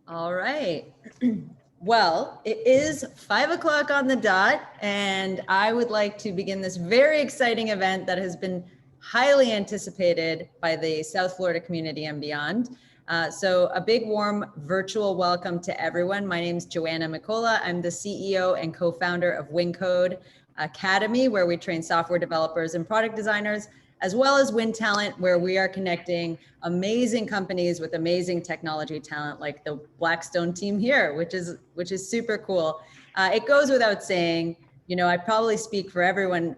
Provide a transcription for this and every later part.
All right. Well, it is 5 o'clock on the dot, and I would like to begin this very exciting event that has been highly anticipated by the South Florida community and beyond. So a big warm virtual welcome to everyone. My name is Joanna Mikola. I'm the CEO and co-founder of Wyncode Academy, where we train software developers and product designers, as well as Wyntalent, where we are connecting amazing companies with amazing technology talent, like the Blackstone team here, which is super cool. It goes without saying, you know, I probably speak for everyone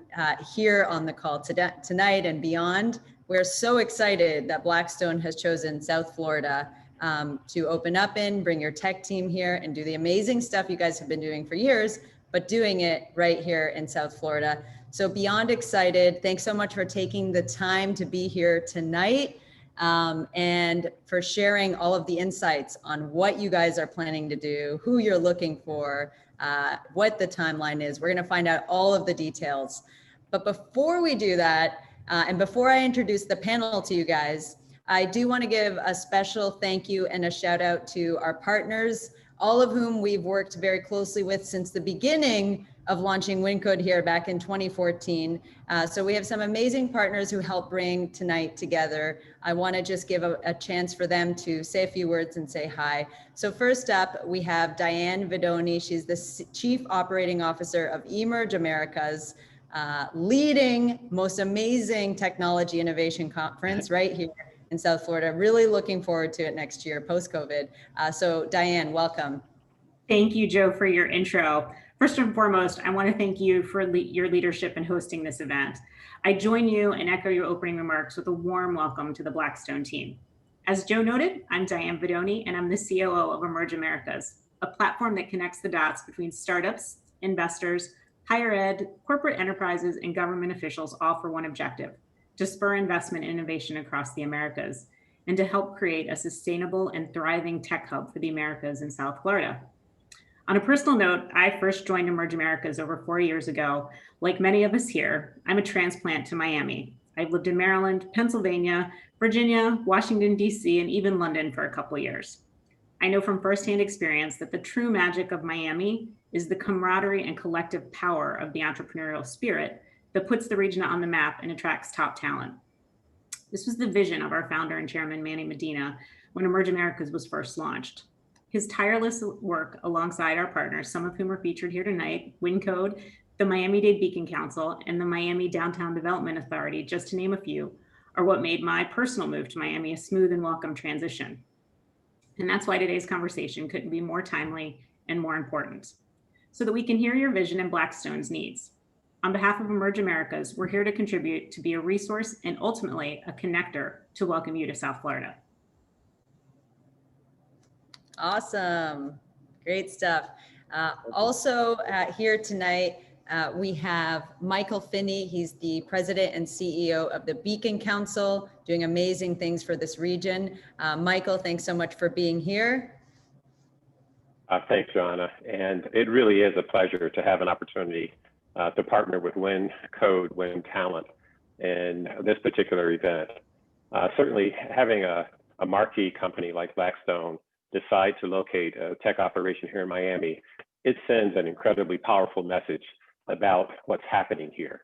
here on the call tonight and beyond. We're so excited that Blackstone has chosen South Florida to open up in, bring your tech team here and do the amazing stuff you guys have been doing for years, but doing it right here in South Florida. So beyond excited. Thanks so much for taking the time to be here tonight and for sharing all of the insights on what you guys are planning to do, who you're looking for, what the timeline is. We're going to find out all of the details. But before we do that, and before I introduce the panel to you guys, I do want to give a special thank you and a shout out to our partners, all of whom we've worked very closely with since the beginning of launching Wyncode here back in 2014. So we have some amazing partners who help bring tonight together. I want to just give a chance for them to say a few words and say hi. So first up, we have Diane Vidoni. She's the Chief Operating Officer of eMERGE Americas, leading most amazing technology innovation conference right here in South Florida. Really looking forward to it next year, post-COVID. So Diane, welcome. Thank you, Joe, for your intro. First and foremost, I want to thank you for your leadership in hosting this event. I join you and echo your opening remarks with a warm welcome to the Blackstone team. As Joe noted, I'm Diane Vidoni, and I'm the COO of eMERGE Americas, a platform that connects the dots between startups, investors, higher ed, corporate enterprises, and government officials, all for one objective: to spur investment and innovation across the Americas, and to help create a sustainable and thriving tech hub for the Americas in South Florida. On a personal note, I first joined eMERGE Americas over 4 years ago. Like many of us here, I'm a transplant to Miami. I've lived in Maryland, Pennsylvania, Virginia, Washington, D.C., and even London for a couple of years. I know from firsthand experience that the true magic of Miami is the camaraderie and collective power of the entrepreneurial spirit that puts the region on the map and attracts top talent. This was the vision of our founder and chairman, Manny Medina, when eMERGE Americas was first launched. His tireless work alongside our partners, some of whom are featured here tonight, Wyncode, the Miami-Dade Beacon Council, and the Miami Downtown Development Authority, just to name a few, are what made my personal move to Miami a smooth and welcome transition. And that's why today's conversation couldn't be more timely and more important, so that we can hear your vision and Blackstone's needs. On behalf of eMERGE Americas, we're here to contribute, to be a resource, and ultimately a connector to welcome you to South Florida. Awesome, great stuff. Also here tonight, we have Michael Finney. He's the president and CEO of the Beacon Council, doing amazing things for this region. Michael, thanks so much for being here. Thanks, Joanna. And it really is a pleasure to have an opportunity to partner with Wyncode, Wyntalent in this particular event. Certainly having a marquee company like Blackstone decide to locate a tech operation here in Miami, it sends an incredibly powerful message about what's happening here.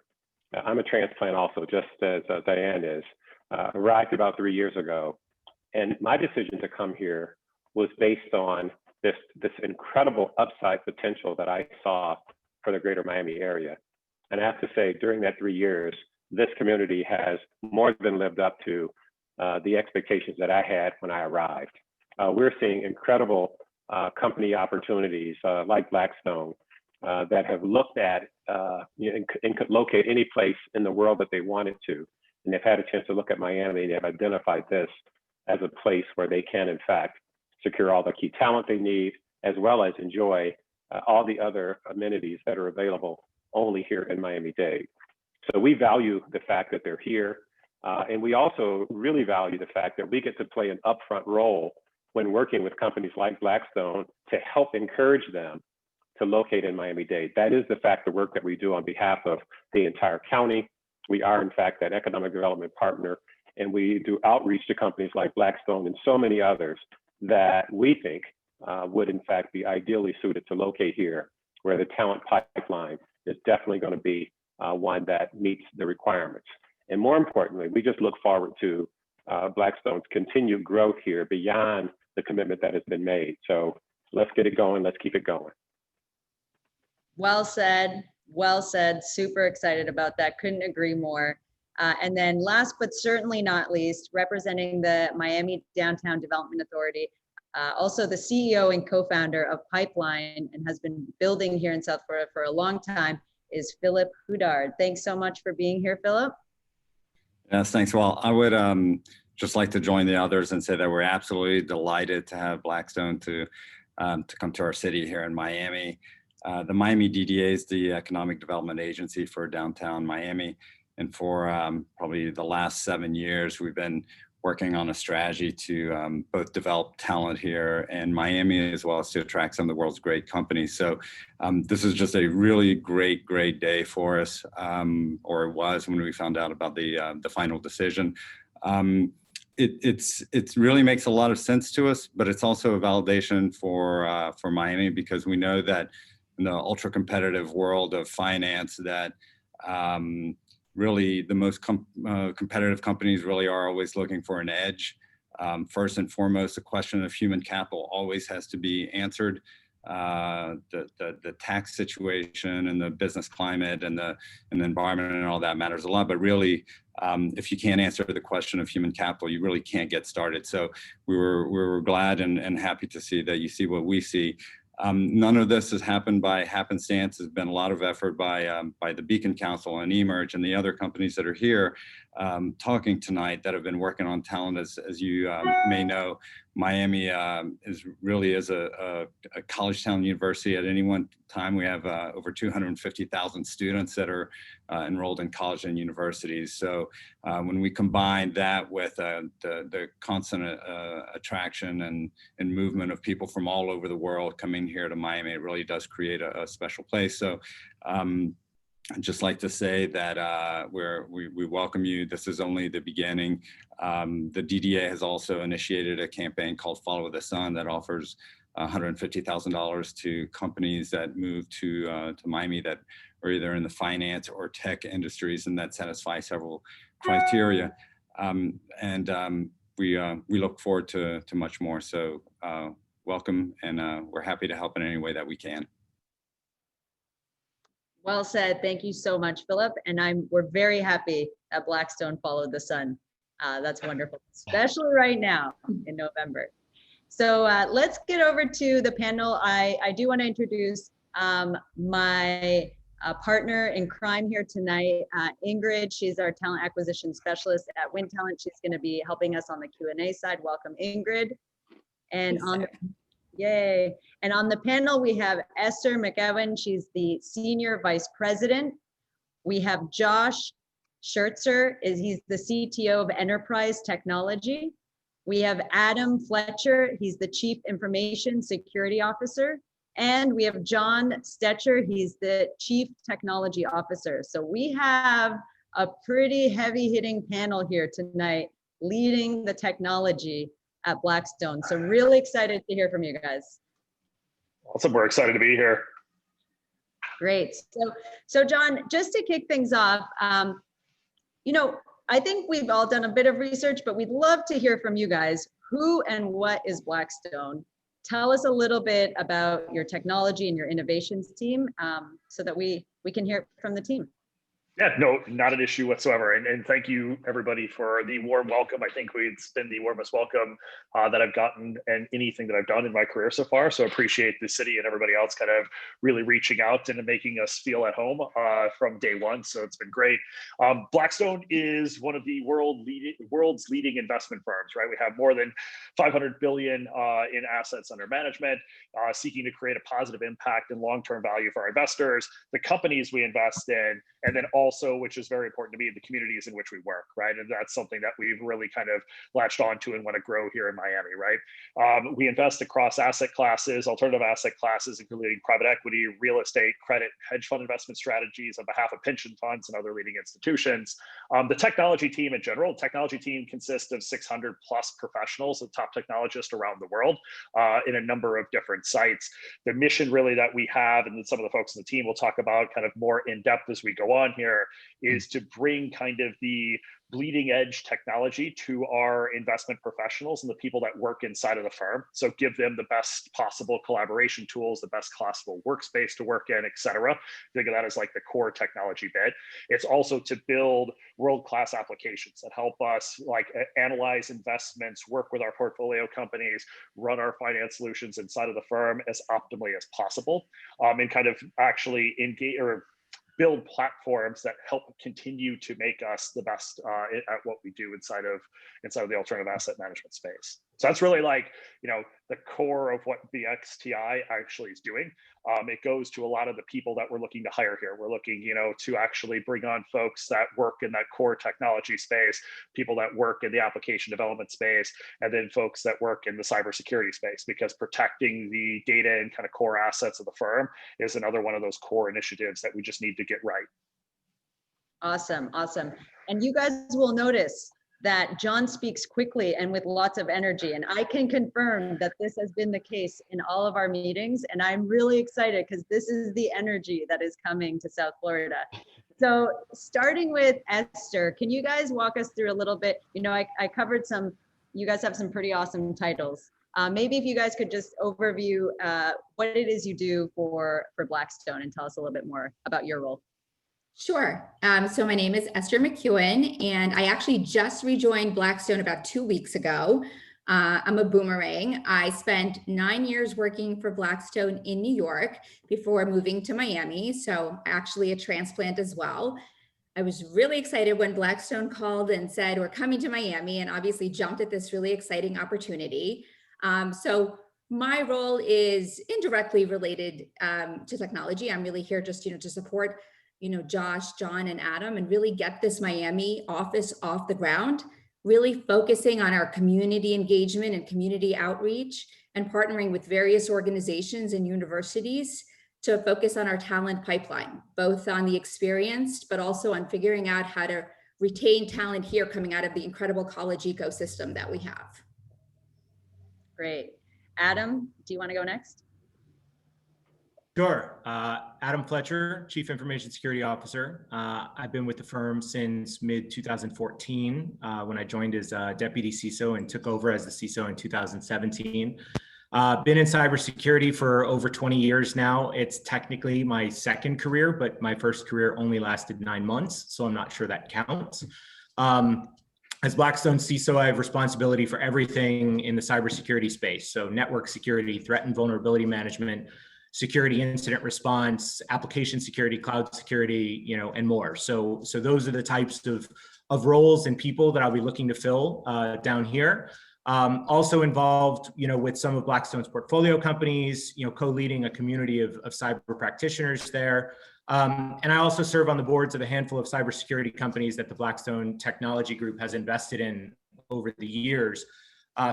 I'm a transplant also, just as Diane is. Arrived about 3 years ago, and my decision to come here was based on this incredible upside potential that I saw for the greater Miami area. And I have to say, during that 3 years, this community has more than lived up to the expectations that I had when I arrived. We're seeing incredible company opportunities like Blackstone that have looked at and could locate any place in the world that they wanted to. And they've had a chance to look at Miami, and they've identified this as a place where they can, in fact, secure all the key talent they need, as well as enjoy all the other amenities that are available only here in Miami-Dade. So we value the fact that they're here. And we also really value the fact that we get to play an upfront role when working with companies like Blackstone to help encourage them to locate in Miami-Dade. That is the fact, the work that we do on behalf of the entire county. We are, in fact, that economic development partner, and we do outreach to companies like Blackstone and so many others that we think would in fact be ideally suited to locate here, where the talent pipeline is definitely going to be one that meets the requirements. And more importantly, we just look forward to Blackstone's continued growth here beyond the commitment that has been made. So let's get it going. Let's keep it going. Well said. Well said. Super excited about that. Couldn't agree more. And then last but certainly not least, representing the Miami Downtown Development Authority, also the CEO and co-founder of Pipeline and has been building here in South Florida for a long time, is Philip Houdard. Thanks so much for being here, Philip. Yes, thanks. Well, I would just like to join the others and say that we're absolutely delighted to have Blackstone to come to our city here in Miami. The Miami DDA is the Economic Development Agency for downtown Miami. And for probably the last 7 years, we've been working on a strategy to both develop talent here in Miami, as well as to attract some of the world's great companies. So this is just a really great day for us, or it was when we found out about the final decision. It really makes a lot of sense to us, but it's also a validation for Miami, because we know that in the ultra competitive world of finance that really the most competitive companies really are always looking for an edge. First and foremost, the question of human capital always has to be answered. The tax situation and the business climate and the environment and all that matters a lot, but really if you can't answer the question of human capital, you really can't get started. So we were glad and happy to see that you see what we see. None of this has happened by happenstance. There's been a lot of effort by the Beacon Council and eMERGE and the other companies that are here talking tonight that have been working on talent. As you may know, Miami really is a college town university. At any one time, we have over 250,000 students that are enrolled in college and universities. So when we combine that with the constant attraction and movement of people from all over the world coming here to Miami, it really does create a special place. So I'd just like to say that we welcome you. This is only the beginning. The DDA has also initiated a campaign called Follow the Sun that offers $150,000 to companies that move to Miami that are either in the finance or tech industries and that satisfy several criteria. We look forward to much more. So welcome, and we're happy to help in any way that we can. Well said. Thank you so much, Philip. And we're very happy that Blackstone followed the sun. That's wonderful, especially right now in November. So let's get over to the panel. I do want to introduce my partner in crime here tonight, Ingrid. She's our talent acquisition specialist at Wyntalent. She's going to be helping us on the Q&A side. Welcome, Ingrid. And yay. And on the panel, we have Esther Mcewen. She's the Senior Vice President. We have Josh Schertzer. He's the CTO of Enterprise Technology. We have Adam Fletcher. He's the Chief Information Security Officer. And we have John Stetcher. He's the Chief Technology Officer. So we have a pretty heavy-hitting panel here tonight leading the technology at Blackstone. So really excited to hear from you guys. Awesome, we're excited to be here. Great. So John, just to kick things off, I think we've all done a bit of research, but we'd love to hear from you guys. Who and what is Blackstone? Tell us a little bit about your technology and your innovations team so that we can hear from the team. Yeah, no, not an issue whatsoever. And thank you, everybody, for the warm welcome. I think it's been the warmest welcome that I've gotten in anything that I've done in my career so far. So I appreciate the city and everybody else kind of really reaching out and making us feel at home from day one. So it's been great. Blackstone is one of the world's leading investment firms, right? We have more than 500 billion in assets under management, seeking to create a positive impact and long-term value for our investors, the companies we invest in, and then all also, which is very important to me, the communities in which we work, right? And that's something that we've really kind of latched onto and want to grow here in Miami, right? We invest across asset classes, alternative asset classes, including private equity, real estate, credit, hedge fund investment strategies on behalf of pension funds and other leading institutions. The technology team in general, the technology team consists of 600 plus professionals and top technologists around the world in a number of different sites. The mission really that we have, and some of the folks in the team will talk about kind of more in depth as we go on here, is to bring kind of the bleeding edge technology to our investment professionals and the people that work inside of the firm. So give them the best possible collaboration tools, the best possible workspace to work in, et cetera. Think of that as like the core technology bit. It's also to build world-class applications that help us like analyze investments, work with our portfolio companies, run our finance solutions inside of the firm as optimally as possible, and kind of actually engage or build platforms that help continue to make us the best at what we do inside of the alternative asset management space. So that's really like, you know, the core of what the XTI actually is doing. It goes to a lot of the people that we're looking to hire here. We're looking, you know, to actually bring on folks that work in that core technology space, people that work in the application development space, and then folks that work in the cybersecurity space, because protecting the data and kind of core assets of the firm is another one of those core initiatives that we just need to get right. Awesome, awesome. And you guys will notice that John speaks quickly and with lots of energy. And I can confirm that this has been the case in all of our meetings. And I'm really excited because this is the energy that is coming to South Florida. So starting with Esther, can you guys walk us through a little bit? You know, I covered some, you guys have some pretty awesome titles. Maybe if you guys could just overview what it is you do for Blackstone and tell us a little bit more about your role. Sure. So my name is Esther Mcewen, and I actually just rejoined Blackstone about 2 weeks ago. I'm a boomerang. I spent 9 years working for Blackstone in New York before moving to Miami. So actually a transplant as well. I was really excited when Blackstone called and said, we're coming to Miami, and obviously jumped at this really exciting opportunity. So my role is indirectly related to technology. I'm really here just, to support Josh, John, and Adam, and really get this Miami office off the ground, really focusing on our community engagement and community outreach, and partnering with various organizations and universities to focus on our talent pipeline, both on the experienced, but also on figuring out how to retain talent here coming out of the incredible college ecosystem that we have. Great. Adam, do you want to go next? Sure. Adam Fletcher, Chief Information Security Officer. I've been with the firm since mid-2014 when I joined as Deputy CISO and took over as the CISO in 2017. Been in cybersecurity for over 20 years now. It's technically my second career, but my first career only lasted 9 months, so I'm not sure that counts. As Blackstone CISO, I have responsibility for everything in the cybersecurity space. So network security, threat and vulnerability management, security incident response, application security, cloud security, and more. So those are the types of roles and people that I'll be looking to fill down here. Also involved, with some of Blackstone's portfolio companies, co-leading a community of cyber practitioners there. And I also serve on the boards of a handful of cybersecurity companies that the Blackstone Technology Group has invested in over the years.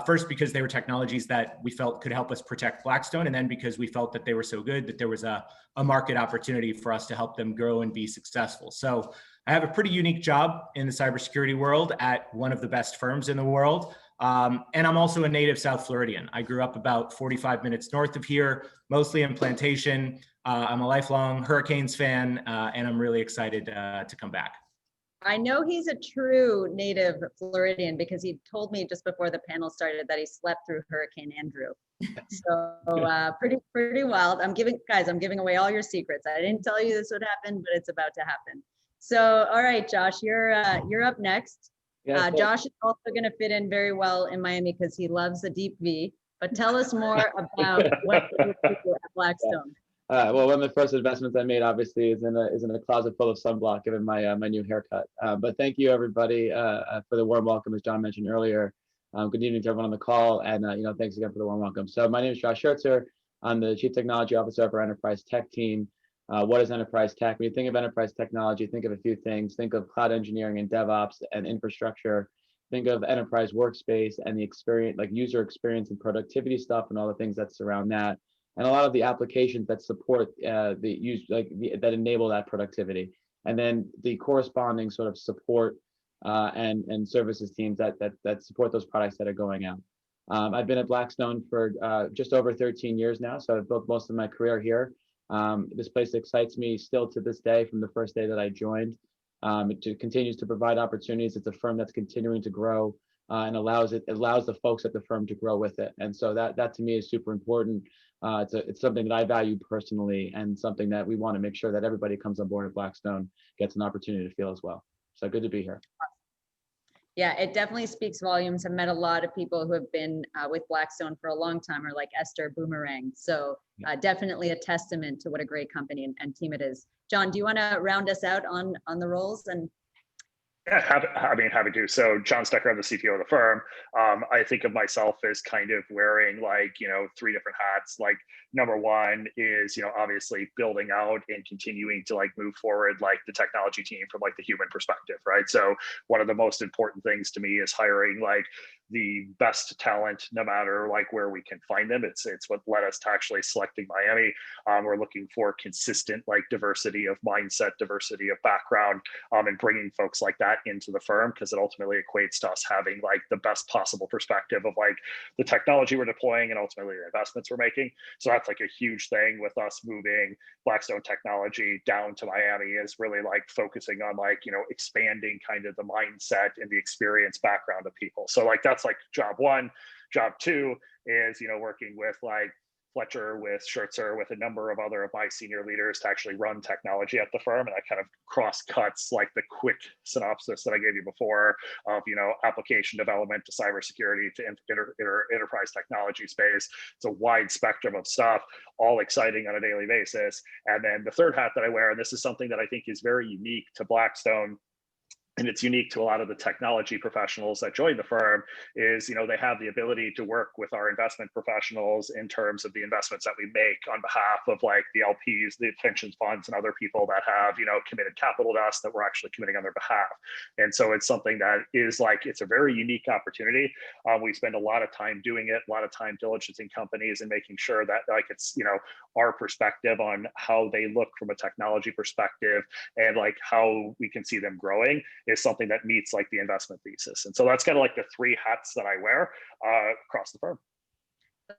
First, because they were technologies that we felt could help us protect Blackstone, and then because we felt that they were so good that there was a market opportunity for us to help them grow and be successful. So I have a pretty unique job in the cybersecurity world at one of the best firms in the world. And I'm also a native South Floridian. I grew up about 45 minutes north of here, mostly in Plantation. I'm a lifelong Hurricanes fan, and I'm really excited to come back. I know he's a true native Floridian because he told me just before the panel started that he slept through Hurricane Andrew. So pretty wild. I'm giving away all your secrets. I didn't tell you this would happen, but it's about to happen. So, all right, Josh, you're up next. Yeah, Josh is also going to fit in very well in Miami because he loves the deep V. But tell us more about what you do at Blackstone. Well, one of the first investments I made, obviously, is in a closet full of sunblock, given my new haircut. But thank you, everybody, for the warm welcome, as John mentioned earlier. Good evening to everyone on the call, and thanks again for the warm welcome. So my name is Josh Schertzer. I'm the Chief Technology Officer of our Enterprise Tech team. What is enterprise tech? When you think of enterprise technology, think of a few things. Think of cloud engineering and DevOps and infrastructure. Think of enterprise workspace and the experience, like user experience and productivity stuff and all the things that surround that. And a lot of the applications that support that enable that productivity. And then the corresponding sort of support and services teams that support those products that are going out. I've been at Blackstone for just over 13 years now, so I've built most of my career here. This place excites me still to this day from the first day that I joined. It continues to provide opportunities. It's a firm that's continuing to grow and allows the folks at the firm to grow with it. And so that to me is super important. It's something that I value personally and something that we want to make sure that everybody comes on board at Blackstone gets an opportunity to feel as well. So good to be here. Yeah, it definitely speaks volumes. I've met a lot of people who have been with Blackstone for a long time, or like Esther Boomerang. So definitely a testament to what a great company and team it is. John, do you want to round us out on the roles? And yeah, happy to. So John Stecker, I'm the CTO of the firm. I think of myself as kind of wearing like, three different hats. Like number one is, obviously building out and continuing to like move forward, like the technology team from like the human perspective, right? So one of the most important things to me is hiring like the best talent, no matter like where we can find them. It's what led us to actually selecting Miami. We're looking for consistent like diversity of mindset, diversity of background, and bringing folks like that into the firm, because it ultimately equates to us having like the best possible perspective of like the technology we're deploying and ultimately the investments we're making. So that's like a huge thing with us moving Blackstone technology down to Miami, is really like focusing on like, expanding kind of the mindset and the experience background of people. So like that's like job one. Job two is, working with like Fletcher, with Schertzer, with a number of other of my senior leaders to actually run technology at the firm. And that kind of cross cuts like the quick synopsis that I gave you before of, application development to cybersecurity to enterprise technology space. It's a wide spectrum of stuff, all exciting on a daily basis. And then the third hat that I wear, and this is something that I think is very unique to Blackstone, and it's unique to a lot of the technology professionals that join the firm, is, they have the ability to work with our investment professionals in terms of the investments that we make on behalf of like the LPs, the pension funds, and other people that have, committed capital to us that we're actually committing on their behalf. And so it's something that is like, it's a very unique opportunity. We spend a lot of time doing it, a lot of time diligencing companies and making sure that like it's, our perspective on how they look from a technology perspective and like how we can see them growing is something that meets like the investment thesis. And so that's kind of like the three hats that I wear across the firm.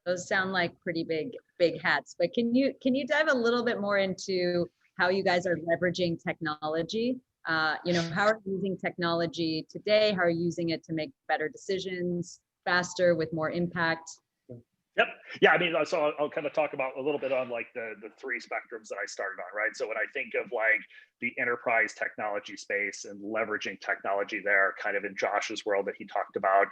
Those sound like pretty big hats, but can you dive a little bit more into how you guys are leveraging technology? How are you using technology today? How are you using it to make better decisions faster with more impact? Yep. Yeah. I mean, so I'll kind of talk about a little bit on like the three spectrums that I started on, right? So when I think of like the enterprise technology space and leveraging technology there, kind of in Josh's world that he talked about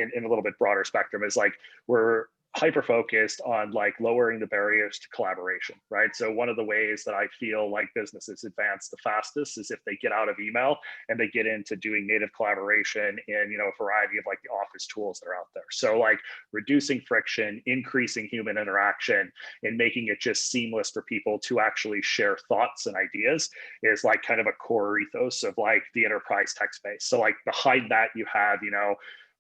in a little bit broader spectrum, is like we're hyper-focused on like lowering the barriers to collaboration, right? So one of the ways that I feel like businesses advance the fastest is if they get out of email and they get into doing native collaboration in, a variety of like the office tools that are out there. So like reducing friction, increasing human interaction, and making it just seamless for people to actually share thoughts and ideas is like kind of a core ethos of like the enterprise tech space. So like behind that, you have,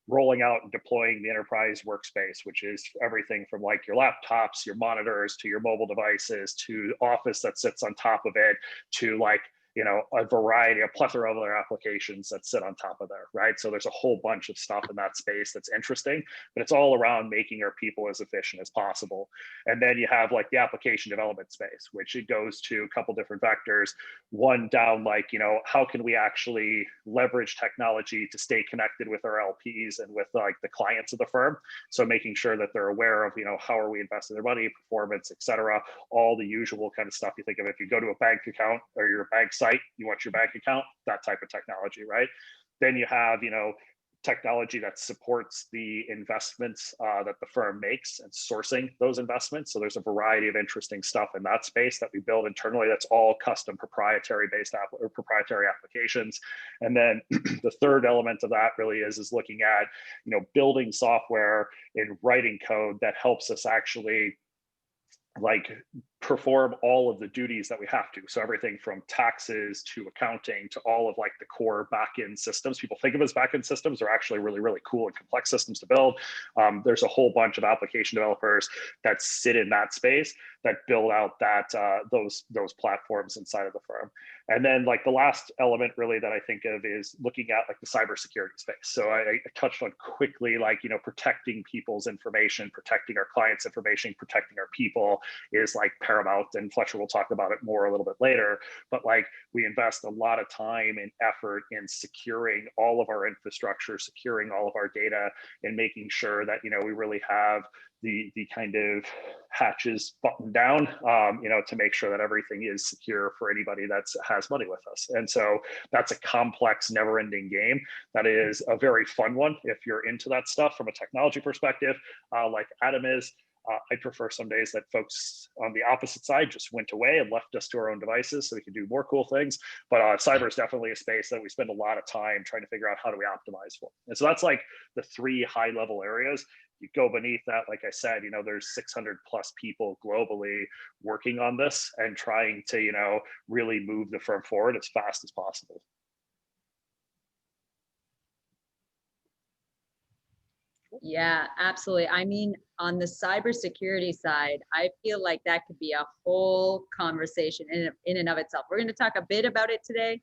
rolling out and deploying the enterprise workspace, which is everything from like your laptops, your monitors, to your mobile devices, to Office that sits on top of it, to like, a plethora of other applications that sit on top of there, right? So there's a whole bunch of stuff in that space that's interesting, but it's all around making our people as efficient as possible. And then you have like the application development space, which it goes to a couple different vectors. One down like, how can we actually leverage technology to stay connected with our LPs and with like the clients of the firm? So making sure that they're aware of, how are we investing their money, performance, et cetera, all the usual kind of stuff you think of if you go to a bank account or your bank site, you want your bank account, that type of technology, right? Then you have, technology that supports the investments that the firm makes and sourcing those investments. So there's a variety of interesting stuff in that space that we build internally that's all custom proprietary applications. And then the third element of that really is looking at, building software and writing code that helps us actually like perform all of the duties that we have to. So everything from taxes to accounting to all of like the core backend systems. People think of as backend systems are actually really, really cool and complex systems to build. There's a whole bunch of application developers that sit in that space that build out that those platforms inside of the firm. And then like the last element really that I think of is looking at like the cybersecurity space. So I touched on quickly, like, you know, protecting people's information, protecting our clients' information, protecting our people is like paramount, and Fletcher will talk about it more a little bit later. But like we invest a lot of time and effort in securing all of our infrastructure, securing all of our data, and making sure that, you know, we really have the kind of hatches buttoned down, you know, to make sure that everything is secure for anybody that has money with us. And so that's a complex, never-ending game. That is a very fun one if you're into that stuff from a technology perspective, like Adam is. I prefer some days that folks on the opposite side just went away and left us to our own devices so we can do more cool things. But cyber is definitely a space that we spend a lot of time trying to figure out how do we optimize for. And so that's like the 3 high-level areas. You go beneath that, like I said, you know, there's 600 plus people globally working on this and trying to, you know, really move the firm forward as fast as possible. Yeah, absolutely. I mean, on the cybersecurity side, I feel like that could be a whole conversation in and of itself. We're going to talk a bit about it today,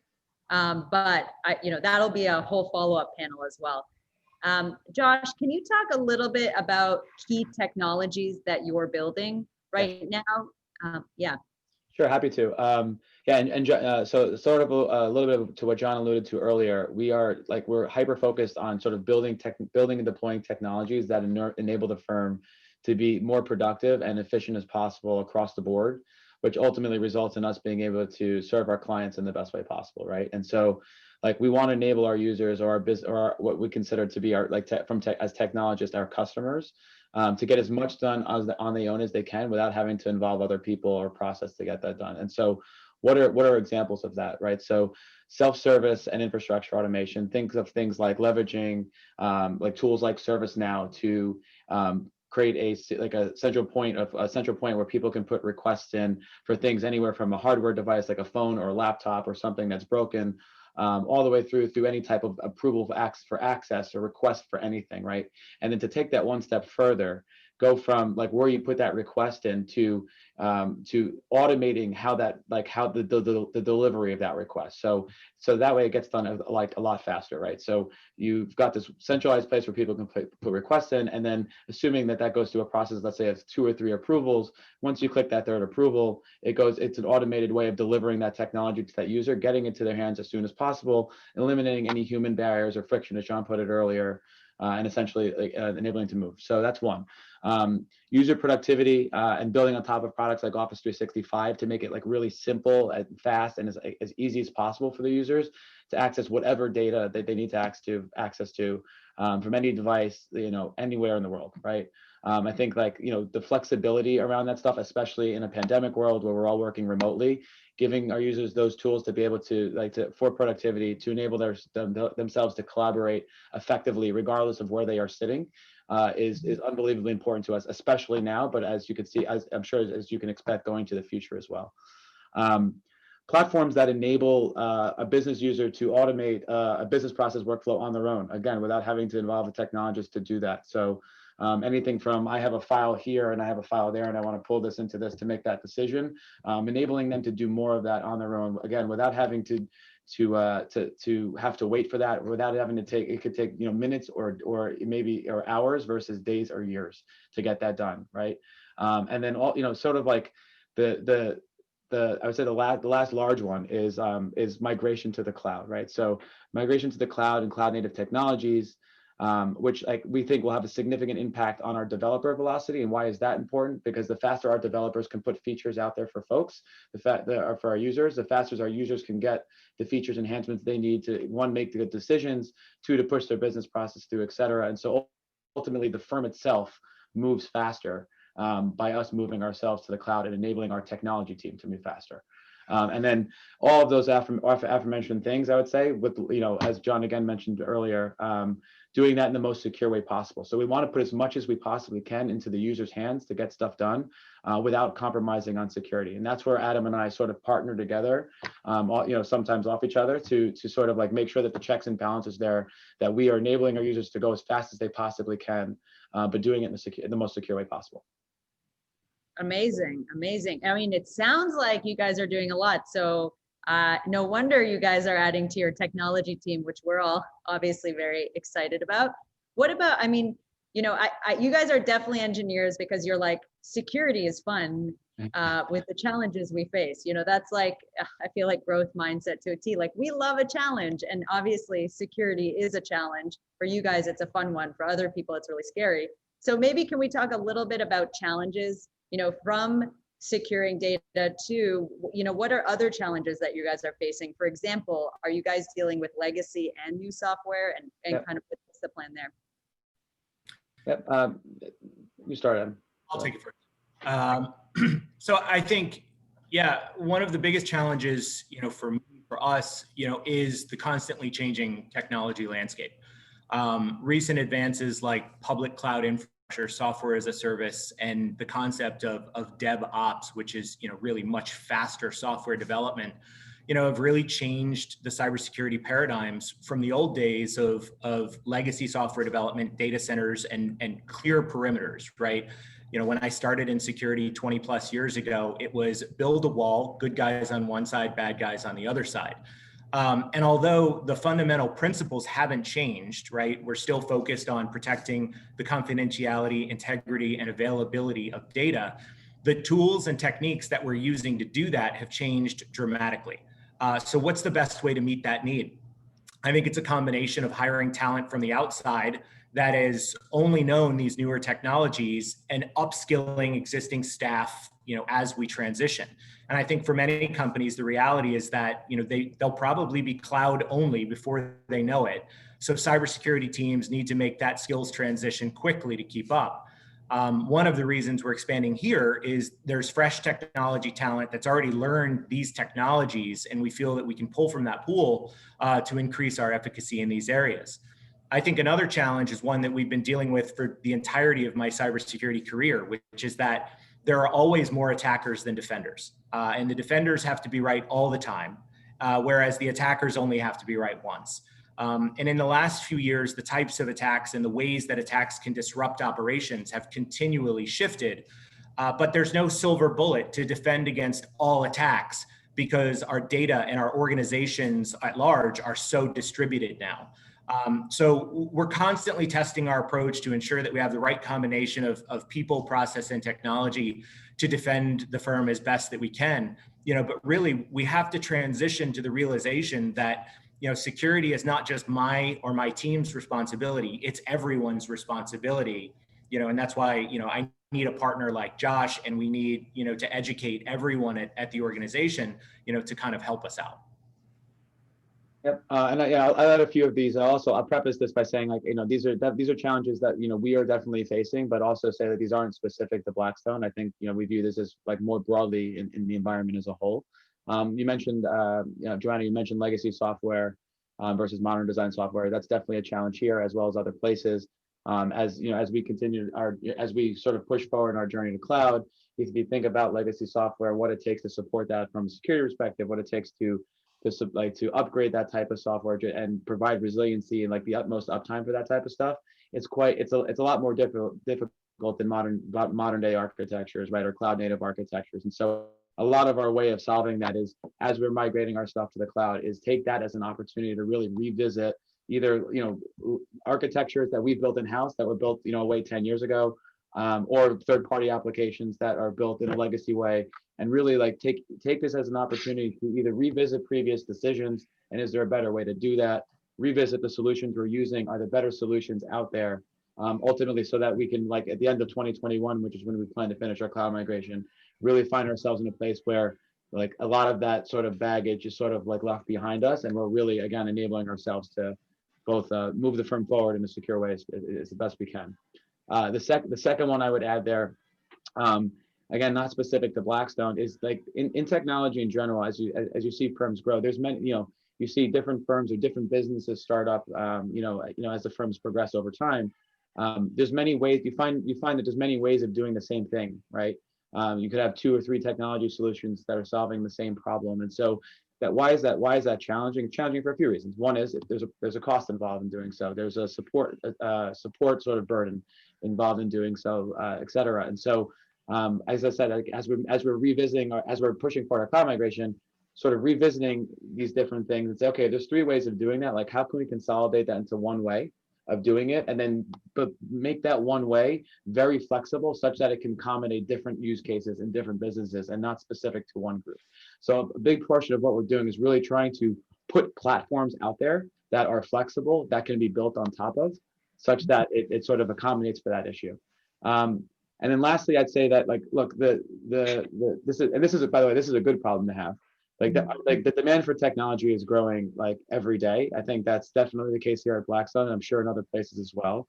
but you know, that'll be a whole follow-up panel as well. Josh, can you talk a little bit about key technologies that you're building right now? Yeah. Sure, happy to. Yeah, and so sort of a little bit to what John alluded to earlier, we're hyper focused on sort of building and deploying technologies that enable the firm to be more productive and efficient as possible across the board, which ultimately results in us being able to serve our clients in the best way possible, right? And so, like, we want to enable our users or our business or what we consider to be our as technologists, our customers, to get as much done on their own as they can without having to involve other people or process to get that done. And so what are examples of that, right? So self-service and infrastructure automation, think of things like leveraging like tools like ServiceNow to create a central point where people can put requests in for things anywhere from a hardware device like a phone or a laptop or something that's broken, all the way through any type of approval for access or request for anything, right? And then to take that one step further, go from like where you put that request in to automating how the delivery of that request. So that way it gets done like a lot faster, right? So you've got this centralized place where people can put requests in, and then assuming that goes through a process, let's say of 2 or 3 approvals. Once you click that 3rd approval, it's an automated way of delivering that technology to that user, getting it to their hands as soon as possible, eliminating any human barriers or friction, as John put it earlier, and essentially enabling to move. So that's one. User productivity and building on top of products like Office 365 to make it like really simple and fast and as easy as possible for the users to access whatever data that they need to access to from any device, you know, anywhere in the world, right? I think like, you know, the flexibility around that stuff, especially in a pandemic world where we're all working remotely, giving our users those tools to be able to for productivity, to enable themselves to collaborate effectively, regardless of where they are sitting, is unbelievably important to us, especially now. But as you can see, as I'm sure as you can expect, going to the future as well. Platforms that enable a business user to automate a business process workflow on their own, again, without having to involve a technologist to do that. So anything from I have a file here and I have a file there and I want to pull this into this to make that decision, enabling them to do more of that on their own, again, without having to have to wait for that, without having to it could take, you know, minutes or maybe hours versus days or years to get that done, right? And then all, you know, sort of like I would say the last large one is migration to the cloud, right? So migration to the cloud and cloud native technologies, which we think will have a significant impact on our developer velocity. And why is that important? Because the faster our developers can put features out there for folks, for our users, the faster our users can get the features enhancements they need to, 1, make the good decisions, 2, to push their business process through, et cetera. And so ultimately the firm itself moves faster by us moving ourselves to the cloud and enabling our technology team to move faster. And then all of those aforementioned things, I would say, with, as John again mentioned earlier, doing that in the most secure way possible. So we want to put as much as we possibly can into the user's hands to get stuff done without compromising on security. And that's where Adam and I sort of partner together, sometimes off each other to sort of like make sure that the checks and balances there, that we are enabling our users to go as fast as they possibly can, but doing it in the most secure way possible. Amazing, amazing. I mean, it sounds like you guys are doing a lot. So no wonder you guys are adding to your technology team, which we're all obviously very excited about. What about, I mean, you guys are definitely engineers because you're like, security is fun with the challenges we face. That's like, I feel like growth mindset to a T. Like, we love a challenge, and obviously security is a challenge. For you guys, it's a fun one. For other people, it's really scary. So maybe can we talk a little bit about challenges, from securing data to, what are other challenges that you guys are facing? For example, are you guys dealing with legacy and new software, and Yep. kind of what's the plan there? Yep. You start, Adam. I'll take it first. So I think, one of the biggest challenges, for us, is the constantly changing technology landscape. Recent advances like public cloud infrastructure, software as a service, and the concept of DevOps, which is, really much faster software development, have really changed the cybersecurity paradigms from the old days of legacy software development, data centers, and clear perimeters, right? When I started in security 20 plus years ago, it was build a wall, good guys on one side, bad guys on the other side. And although the fundamental principles haven't changed, right, we're still focused on protecting the confidentiality, integrity, and availability of data. The tools and techniques that we're using to do that have changed dramatically. So what's the best way to meet that need? I think it's a combination of hiring talent from the outside that has only known these newer technologies and upskilling existing staff, as we transition. And I think for many companies, the reality is that, they'll probably be cloud only before they know it. So cybersecurity teams need to make that skills transition quickly to keep up. One of the reasons we're expanding here is there's fresh technology talent that's already learned these technologies, and we feel that we can pull from that pool to increase our efficacy in these areas. I think another challenge is one that we've been dealing with for the entirety of my cybersecurity career, which is that there are always more attackers than defenders. And the defenders have to be right all the time, whereas the attackers only have to be right once. And in the last few years, the types of attacks and the ways that attacks can disrupt operations have continually shifted. But there's no silver bullet to defend against all attacks because our data and our organizations at large are so distributed now. So we're constantly testing our approach to ensure that we have the right combination of people, process, and technology to defend the firm as best that we can. But really, we have to transition to the realization that security is not just my or my team's responsibility; it's everyone's responsibility. And that's why I need a partner like Josh, and we need to educate everyone at the organization to kind of help us out. Yep, and I'll add a few of these. I'll preface this by saying, like, these are challenges that we are definitely facing, but also say that these aren't specific to Blackstone. I think we view this as like more broadly in the environment as a whole. You mentioned, Joanna, you mentioned legacy software versus modern design software. That's definitely a challenge here as well as other places. As we continue as we sort of push forward in our journey to cloud, if you think about legacy software, what it takes to support that from a security perspective, what it takes to upgrade that type of software and provide resiliency and like the utmost uptime for that type of stuff, it's a lot more difficult than modern day architectures, right, or cloud native architectures. And so a lot of our way of solving that is, as we're migrating our stuff to the cloud, is take that as an opportunity to really revisit either architectures that we've built in-house that were built way 10 years ago, or third-party applications that are built in a legacy way, and really like take this as an opportunity to either revisit previous decisions, and is there a better way to do that? Revisit the solutions we're using, are there better solutions out there? Ultimately, so that we can, like, at the end of 2021, which is when we plan to finish our cloud migration, really find ourselves in a place where like a lot of that sort of baggage is sort of like left behind us, and we're really, again, enabling ourselves to both move the firm forward in a secure way as the best we can. The second one I would add there, again, not specific to Blackstone, is like in technology in general, as you see firms grow, there's many, you see different firms or different businesses start up, as the firms progress over time. There's many ways, you find that there's many ways of doing the same thing, right? You could have 2 or 3 technology solutions that are solving the same problem. And so why is that challenging? It's challenging for a few reasons. One is there's a cost involved in doing so. There's a support sort of burden involved in doing so, et cetera. And so, as I said, like, as we're revisiting, or as we're pushing for our cloud migration, sort of revisiting these different things and say, okay, there's 3 ways of doing that. Like, how can we consolidate that into one way of doing it, and then but make that one way very flexible, such that it can accommodate different use cases in different businesses and not specific to one group. So a big portion of what we're doing is really trying to put platforms out there that are flexible, that can be built on top of, such that it sort of accommodates for that issue. And then lastly, I'd say that, like, look, this is by the way, this is a good problem to have. Like the demand for technology is growing like every day. I think that's definitely the case here at Blackstone, and I'm sure in other places as well.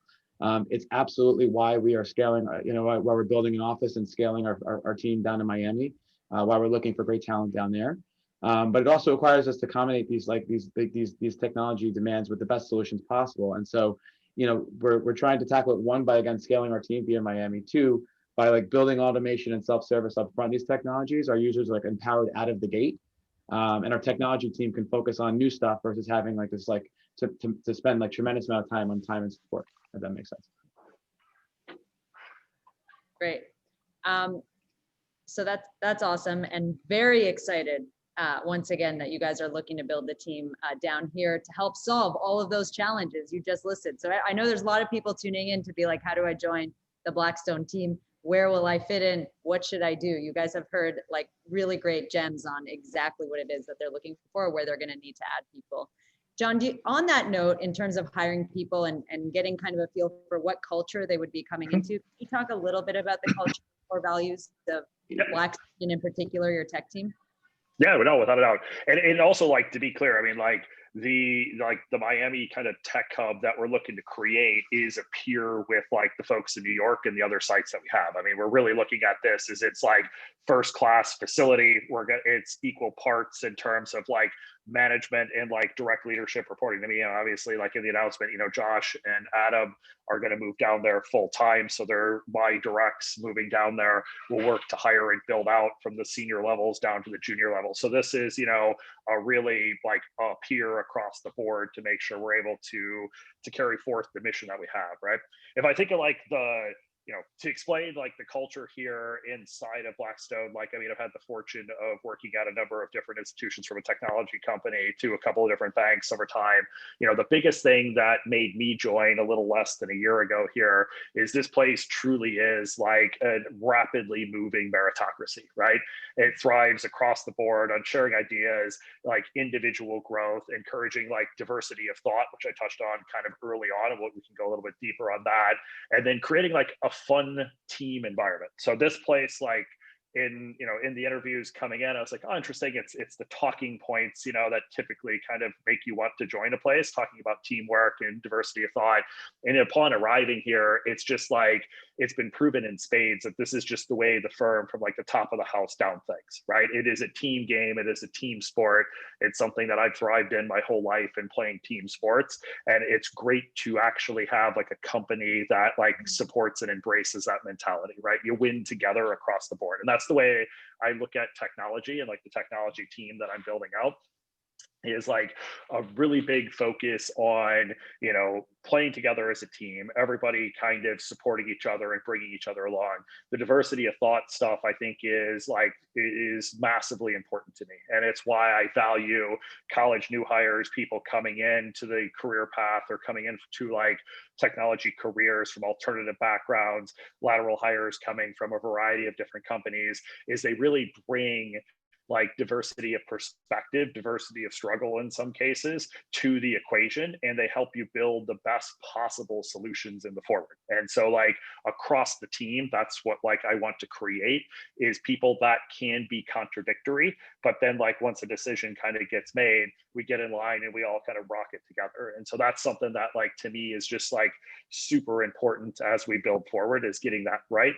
It's absolutely why we are scaling, why we're building an office and scaling our team down in Miami, why we're looking for great talent down there. But it also requires us to accommodate these technology demands with the best solutions possible. And so, we're trying to tackle it, 1, by again scaling our team via Miami, 2, by like building automation and self-service up front. These technologies, our users are like empowered out of the gate. And our technology team can focus on new stuff versus having like this, like to spend like tremendous amount of time on time and support, if that makes sense. Great. So that's awesome, and very excited once again that you guys are looking to build the team down here to help solve all of those challenges you just listed. So I know there's a lot of people tuning in to be like, how do I join the Blackstone team? Where will I fit in? What should I do? You guys have heard like really great gems on exactly what it is that they're looking for, where they're going to need to add people. John, on that note, in terms of hiring people and getting kind of a feel for what culture they would be coming into, can you talk a little bit about the culture or values of Blackstone, in particular, your tech team? Yeah, no, without a doubt. And also, like, to be clear, I mean, like, the Miami kind of tech hub that we're looking to create is a peer with like the folks in New York and the other sites that we have. I mean, we're really looking at this as it's like first class facility. It's equal parts in terms of like management and like direct leadership reporting to me. Obviously, like in the announcement, Josh and Adam are going to move down there full time. So they're my directs moving down there. We'll work to hire and build out from the senior levels down to the junior level. So this is, a really like a peer across the board to make sure we're able to carry forth the mission that we have, right? If I think of like to explain like the culture here inside of Blackstone, like, I mean, I've had the fortune of working at a number of different institutions, from a technology company to a couple of different banks over time. The biggest thing that made me join a little less than a year ago here is this place truly is like a rapidly moving meritocracy, right? It thrives across the board on sharing ideas, like individual growth, encouraging like diversity of thought, which I touched on kind of early on, and we can go a little bit deeper on that, and then creating like a fun team environment. So this place, like in the interviews coming in, I was like, oh, interesting. It's the talking points, that typically kind of make you want to join a place, talking about teamwork and diversity of thought. And upon arriving here, it's just like, it's been proven in spades that this is just the way the firm from like the top of the house down thinks, right? It is a team game. It is a team sport. It's something that I've thrived in my whole life in playing team sports. And it's great to actually have like a company that like supports and embraces that mentality, right? You win together across the board. And that's the way I look at technology, and like the technology team that I'm building out is like a really big focus on, playing together as a team, everybody kind of supporting each other and bringing each other along. The diversity of thought stuff, I think, is massively important to me. And it's why I value college new hires, people coming into the career path or coming into like technology careers from alternative backgrounds, lateral hires coming from a variety of different companies, is they really bring like diversity of perspective, diversity of struggle in some cases to the equation, and they help you build the best possible solutions in the forward. And so like across the team, that's what like I want to create, is people that can be contradictory, but then like once a decision kind of gets made, we get in line and we all kind of rock it together. And so that's something that like to me is just like super important as we build forward, is getting that right.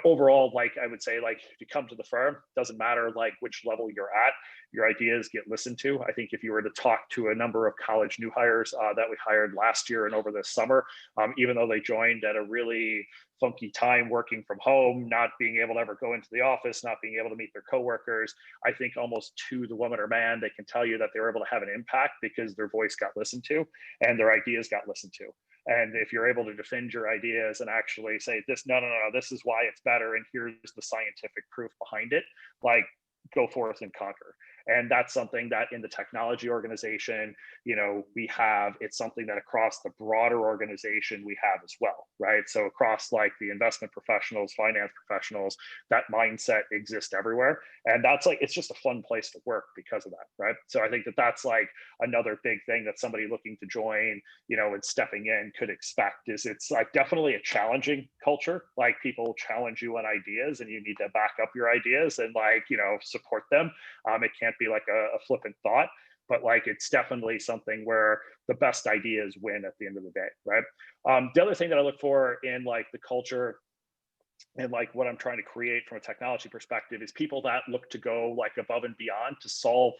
Overall, like I would say, like if you come to the firm, doesn't matter like which level you're at, your ideas get listened to. I think if you were to talk to a number of college new hires that we hired last year and over this summer, even though they joined at a really funky time working from home, not being able to ever go into the office, not being able to meet their coworkers, I think almost to the woman or man, they can tell you that they were able to have an impact because their voice got listened to and their ideas got listened to. And if you're able to defend your ideas and actually say this, no, this is why it's better, and here's the scientific proof behind it, like go forth and conquer. And that's something that in the technology organization, we have, it's something that across the broader organization we have as well, right? So across like the investment professionals, finance professionals, that mindset exists everywhere. And that's like, it's just a fun place to work because of that, right? So I think that that's like another big thing that somebody looking to join, and stepping in could expect, is it's like definitely a challenging culture. Like people challenge you on ideas and you need to back up your ideas and like, support them. It can't be like a flippant thought, but like it's definitely something where the best ideas win at the end of the day, right? The other thing that I look for in like the culture and like what I'm trying to create from a technology perspective is people that look to go like above and beyond to solve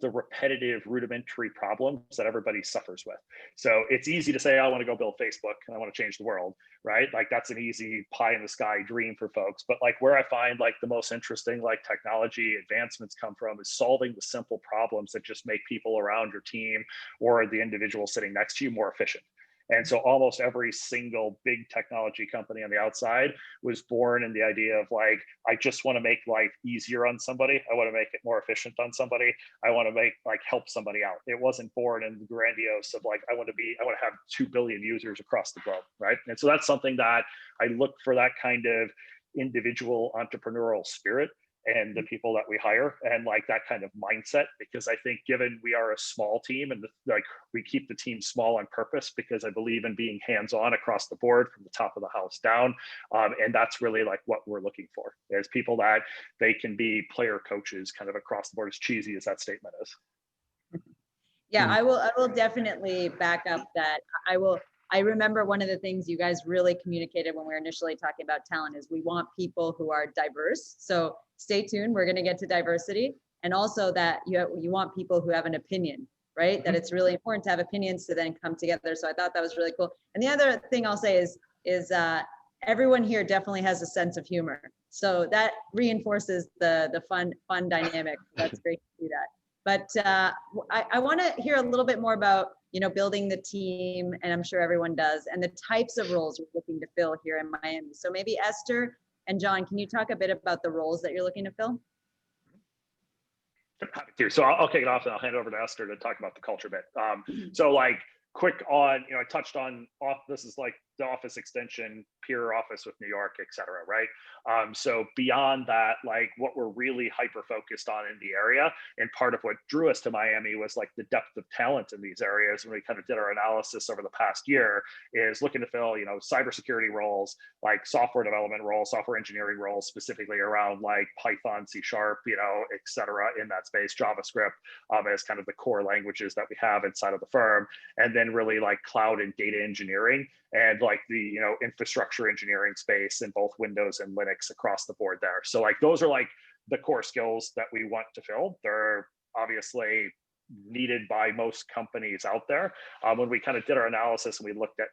the repetitive rudimentary problems that everybody suffers with. So it's easy to say, I want to go build Facebook and I want to change the world, right? Like that's an easy pie in the sky dream for folks. But like where I find like the most interesting like technology advancements come from is solving the simple problems that just make people around your team or the individual sitting next to you more efficient. And so almost every single big technology company on the outside was born in the idea of like, I just want to make life easier on somebody. I want to make it more efficient on somebody. I want to help somebody out. It wasn't born in the grandiose of like, I want to have 2 billion users across the globe, right? And so that's something that I look for, that kind of individual entrepreneurial spirit and the people that we hire and like that kind of mindset, because I think given we are a small team and like we keep the team small on purpose, because I believe in being hands-on across the board from the top of the house down. And that's really like what we're looking for, is people that they can be player coaches kind of across the board, as cheesy as that statement is. Yeah, I will definitely back up that. I remember one of the things you guys really communicated when we were initially talking about talent is we want people who are diverse. So stay tuned, we're going to get to diversity, and also that you want people who have an opinion, right? That it's really important to have opinions to then come together. So I thought that was really cool. And the other thing I'll say is everyone here definitely has a sense of humor. So that reinforces the fun dynamic. That's great to see that. But I want to hear a little bit more about building the team, and I'm sure everyone does, and the types of roles we're looking to fill here in Miami. So maybe Esther and John, can you talk a bit about the roles that you're looking to fill? Happy to. So I'll kick it off and I'll hand it over to Esther to talk about the culture bit. So like quick on, I touched on, this is like the office extension, peer office with New York, et cetera, right? So beyond that, like what we're really hyper focused on in the area, and part of what drew us to Miami was like the depth of talent in these areas. And we kind of did our analysis over the past year, is looking to fill, cybersecurity roles, like software development roles, software engineering roles, specifically around like Python, C#, et cetera, in that space, JavaScript as kind of the core languages that we have inside of the firm. And then really like cloud and data engineering, and like the infrastructure engineering space in both Windows and Linux across the board there. So like those are like the core skills that we want to fill. They're obviously needed by most companies out there. When we kind of did our analysis and we looked at,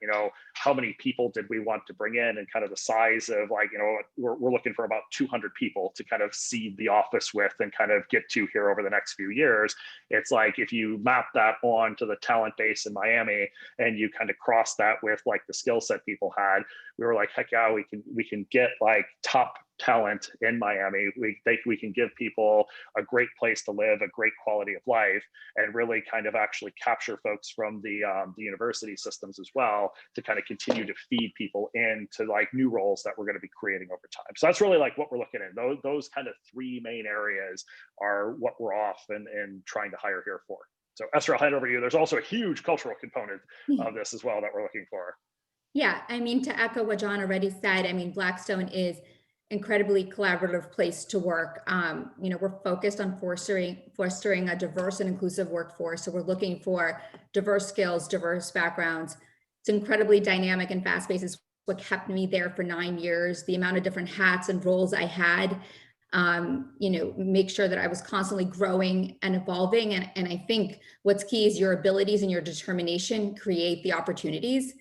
how many people did we want to bring in, and kind of the size of like, we're looking for about 200 people to kind of seed the office with and kind of get to here over the next few years. It's like, if you map that on to the talent base in Miami and you kind of cross that with like the skill set people had, we were like, heck yeah, we can get like top talent in Miami, we think we can give people a great place to live, a great quality of life, and really kind of actually capture folks from the university systems as well to kind of continue to feed people into like new roles that we're going to be creating over time. So that's really like what we're looking at. Those kind of three main areas are what we're off and trying to hire here for. So Esther, I'll hand over to you. There's also a huge cultural component of this as well that we're looking for. Yeah, I mean, to echo what John already said, I mean, Blackstone is incredibly collaborative place to work. You know, we're focused on fostering a diverse and inclusive workforce. So we're looking for diverse skills, diverse backgrounds. It's incredibly dynamic and fast-paced. It's what kept me there for 9 years. The amount of different hats and roles I had, you know, make sure that I was constantly growing and evolving. And I think what's key is your abilities and your determination create the opportunities.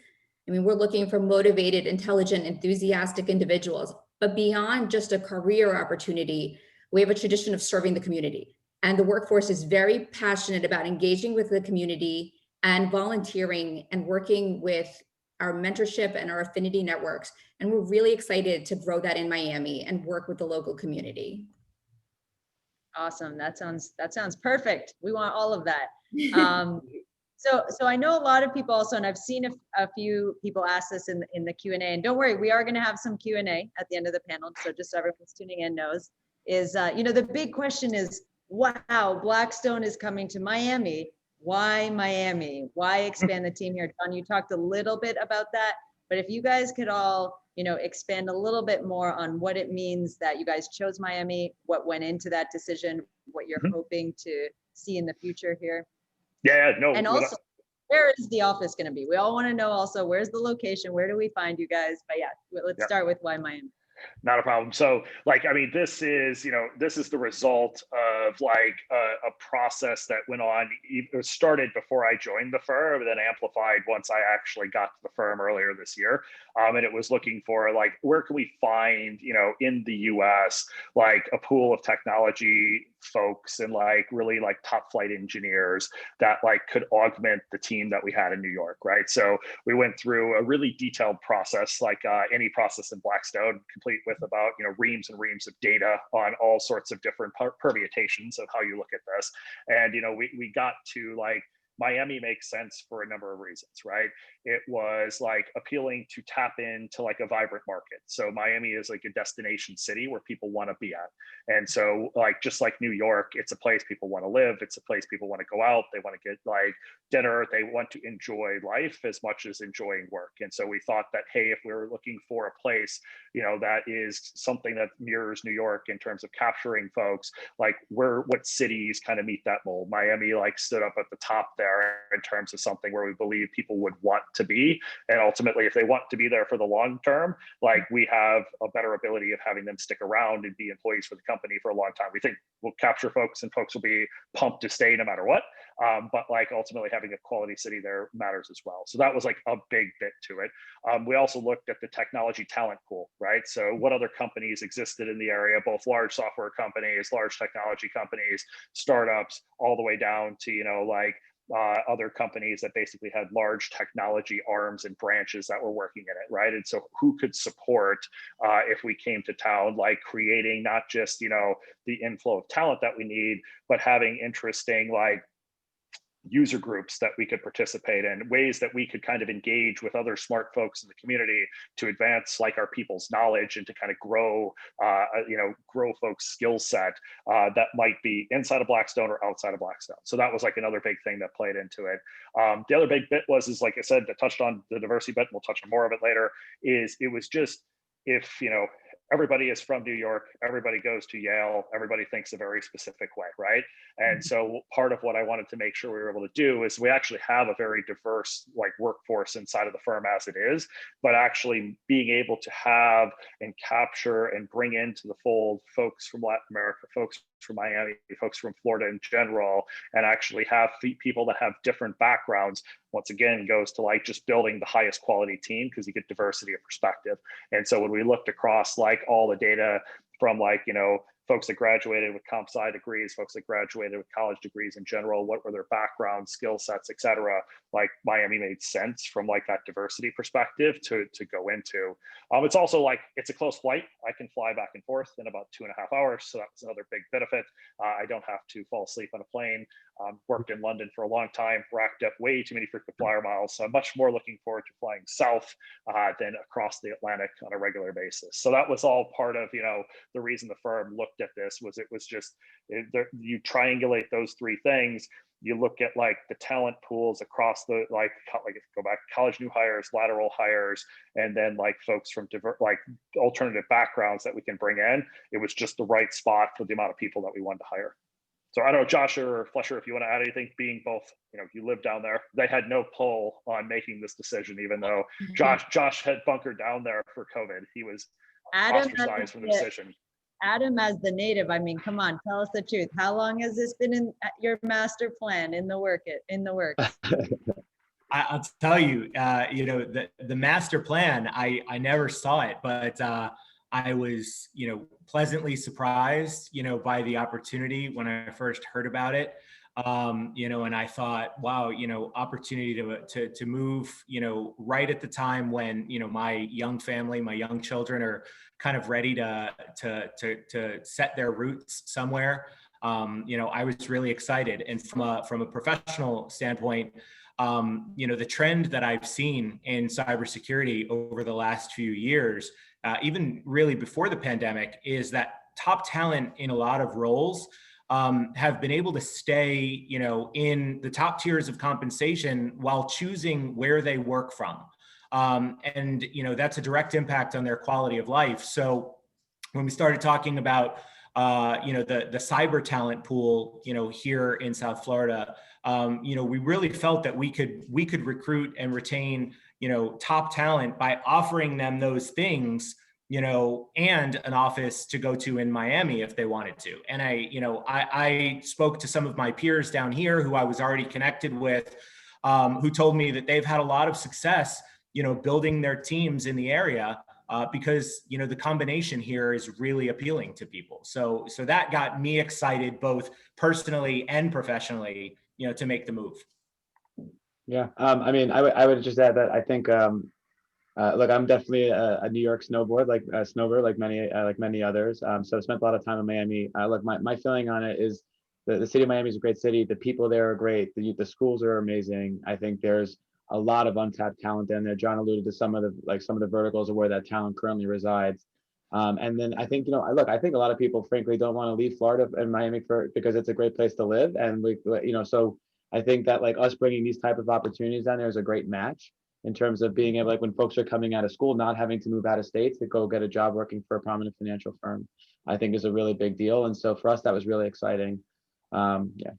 I mean, we're looking for motivated, intelligent, enthusiastic individuals. But beyond just a career opportunity, we have a tradition of serving the community. And the workforce is very passionate about engaging with the community and volunteering and working with our mentorship and our affinity networks. And we're really excited to grow that in Miami and work with the local community. Awesome. That sounds perfect. We want all of that. So I know a lot of people also, and I've seen a few people ask this in the Q&A, and don't worry, we are going to have some Q&A at the end of the panel. So just so everyone's tuning in knows is, you know, the big question is, wow, Blackstone is coming to Miami. Why Miami? Why expand the team here? John, you talked a little bit about that, but if you guys could all, you know, expand a little bit more on what it means that you guys chose Miami, what went into that decision, what you're hoping to see in the future here. Yeah, no. And also, where is the office going to be? We all want to know also, where's the location? Where do we find you guys? But yeah, let's start with why Miami. Not a problem. So like, I mean, this is the result of like a process that went on, it started before I joined the firm, and then amplified once I actually got to the firm earlier this year. And it was looking for like, where can we find, you know, in the US, like a pool of technology folks and like really like top flight engineers that like could augment the team that we had in New York, right? So we went through a really detailed process, like any process in Blackstone, complete with about, you know, reams and reams of data on all sorts of different permutations of how you look at this. And, you know, we got to like, Miami makes sense for a number of reasons, right? It was like appealing to tap into like a vibrant market. So Miami is like a destination city where people want to be at. And so like, just like New York, it's a place people want to live. It's a place people want to go out. They want to get like dinner. They want to enjoy life as much as enjoying work. And so we thought that, hey, if we were looking for a place, you know, that is something that mirrors New York in terms of capturing folks, like what cities kind of meet that mold? Miami like stood up at the top there in terms of something where we believe people would want to be. And ultimately, if they want to be there for the long term, like we have a better ability of having them stick around and be employees for the company for a long time. We think we'll capture folks and folks will be pumped to stay no matter what. But like ultimately having a quality city there matters as well. So that was like a big bit to it. We also looked at the technology talent pool, right? So what other companies existed in the area, both large software companies, large technology companies, startups, all the way down to, you know, like other companies that basically had large technology arms and branches that were working in it, right? And so who could support if we came to town, like creating not just, you know, the inflow of talent that we need, but having interesting like user groups that we could participate in, ways that we could kind of engage with other smart folks in the community to advance like our people's knowledge and to kind of grow, you know, grow folks' skill set that might be inside of Blackstone or outside of Blackstone. So that was like another big thing that played into it. The other big bit is like I said, that touched on the diversity bit, and we'll touch on more of it later, is it was just, if, you know, everybody is from New York, everybody goes to Yale, everybody thinks a very specific way, right? And so part of what I wanted to make sure we were able to do is we actually have a very diverse like workforce inside of the firm as it is, but actually being able to have and capture and bring into the fold folks from Latin America, folks from Miami, folks from Florida in general, and actually have people that have different backgrounds, once again, goes to like just building the highest quality team because you get diversity of perspective. And so when we looked across like all the data from like, you know, folks that graduated with comp sci degrees, folks that graduated with college degrees in general, what were their backgrounds, skill sets, et cetera. Like Miami made sense from like that diversity perspective to go into. It's also like, it's a close flight. I can fly back and forth in about 2.5 hours. So that's another big benefit. I don't have to fall asleep on a plane. Worked in London for a long time, racked up way too many frequent flyer miles. So I'm much more looking forward to flying south than across the Atlantic on a regular basis. So that was all part of, the reason the firm looked at this was it was just, you triangulate those three things. You look at like the talent pools across the, like go back, college new hires, lateral hires, and then like folks from alternative backgrounds that we can bring in. It was just the right spot for the amount of people that we wanted to hire. So I don't know, Josh or Fletcher, if you want to add anything, being both, you live down there. They had no pull on making this decision, even though Josh had bunkered down there for COVID. He was ostracized from the decision. Adam, as the native, I mean, come on, tell us the truth. How long has this been in your master plan in the works? I'll tell you, the master plan, I never saw it, but I was, pleasantly surprised, by the opportunity when I first heard about it. And I thought, wow, opportunity to move, right at the time when, my young family, my young children are kind of ready to set their roots somewhere. I was really excited. And from a professional standpoint, the trend that I've seen in cybersecurity over the last few years, even really before the pandemic, is that top talent in a lot of roles have been able to stay, in the top tiers of compensation while choosing where they work from. And that's a direct impact on their quality of life. So when we started talking about, the cyber talent pool, here in South Florida, we really felt that we could recruit and retain, top talent by offering them those things, and an office to go to in Miami if they wanted to. And I spoke to some of my peers down here who I was already connected with, who told me that they've had a lot of success, building their teams in the area, because, the combination here is really appealing to people. So that got me excited, both personally and professionally, to make the move. Yeah, I would just add that I think, look, I'm definitely a New York snowbird, like many others. So I spent a lot of time in Miami. Look, my feeling on it is the city of Miami is a great city. The people there are great. The schools are amazing. I think there's a lot of untapped talent down there. John alluded to some of the verticals of where that talent currently resides. And then I think, I think a lot of people, frankly, don't want to leave Florida and Miami because it's a great place to live. And so I think that like us bringing these type of opportunities down there is a great match in terms of being able, like when folks are coming out of school, not having to move out of state to go get a job working for a prominent financial firm, I think is a really big deal. And so for us, that was really exciting. Yeah.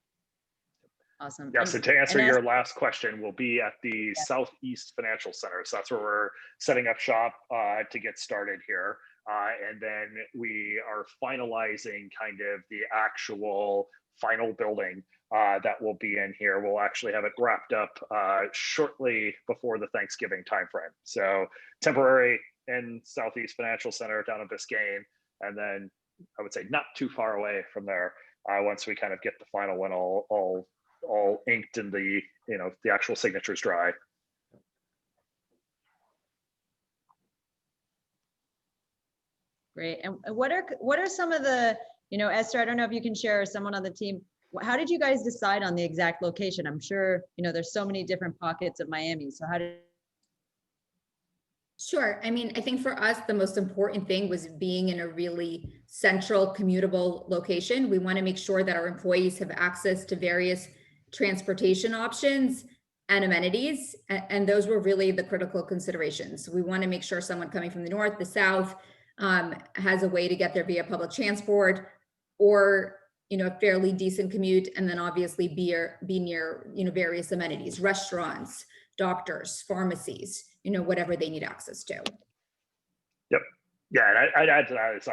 Awesome. Yeah, so to answer your last question, we'll be at the Southeast Financial Center. So that's where we're setting up shop to get started here. And then we are finalizing kind of the actual final building that will be in here. We'll actually have it wrapped up shortly before the Thanksgiving timeframe. So temporary in Southeast Financial Center down in Biscayne, and then I would say not too far away from there once we kind of get the final one all inked and the actual signatures dry. Great. And what are some of the, Esther, I don't know if you can share, or someone on the team, how did you guys decide on the exact location? I'm sure, there's so many different pockets of Miami. So how did? Sure. I think for us, the most important thing was being in a really central, commutable location. We want to make sure that our employees have access to various transportation options and amenities. And those were really the critical considerations. We want to make sure someone coming from the north, the south, has a way to get there via public transport, or a fairly decent commute, and then obviously be near various amenities, restaurants, doctors, pharmacies, whatever they need access to. Yep. Yeah, and I'd add to that is,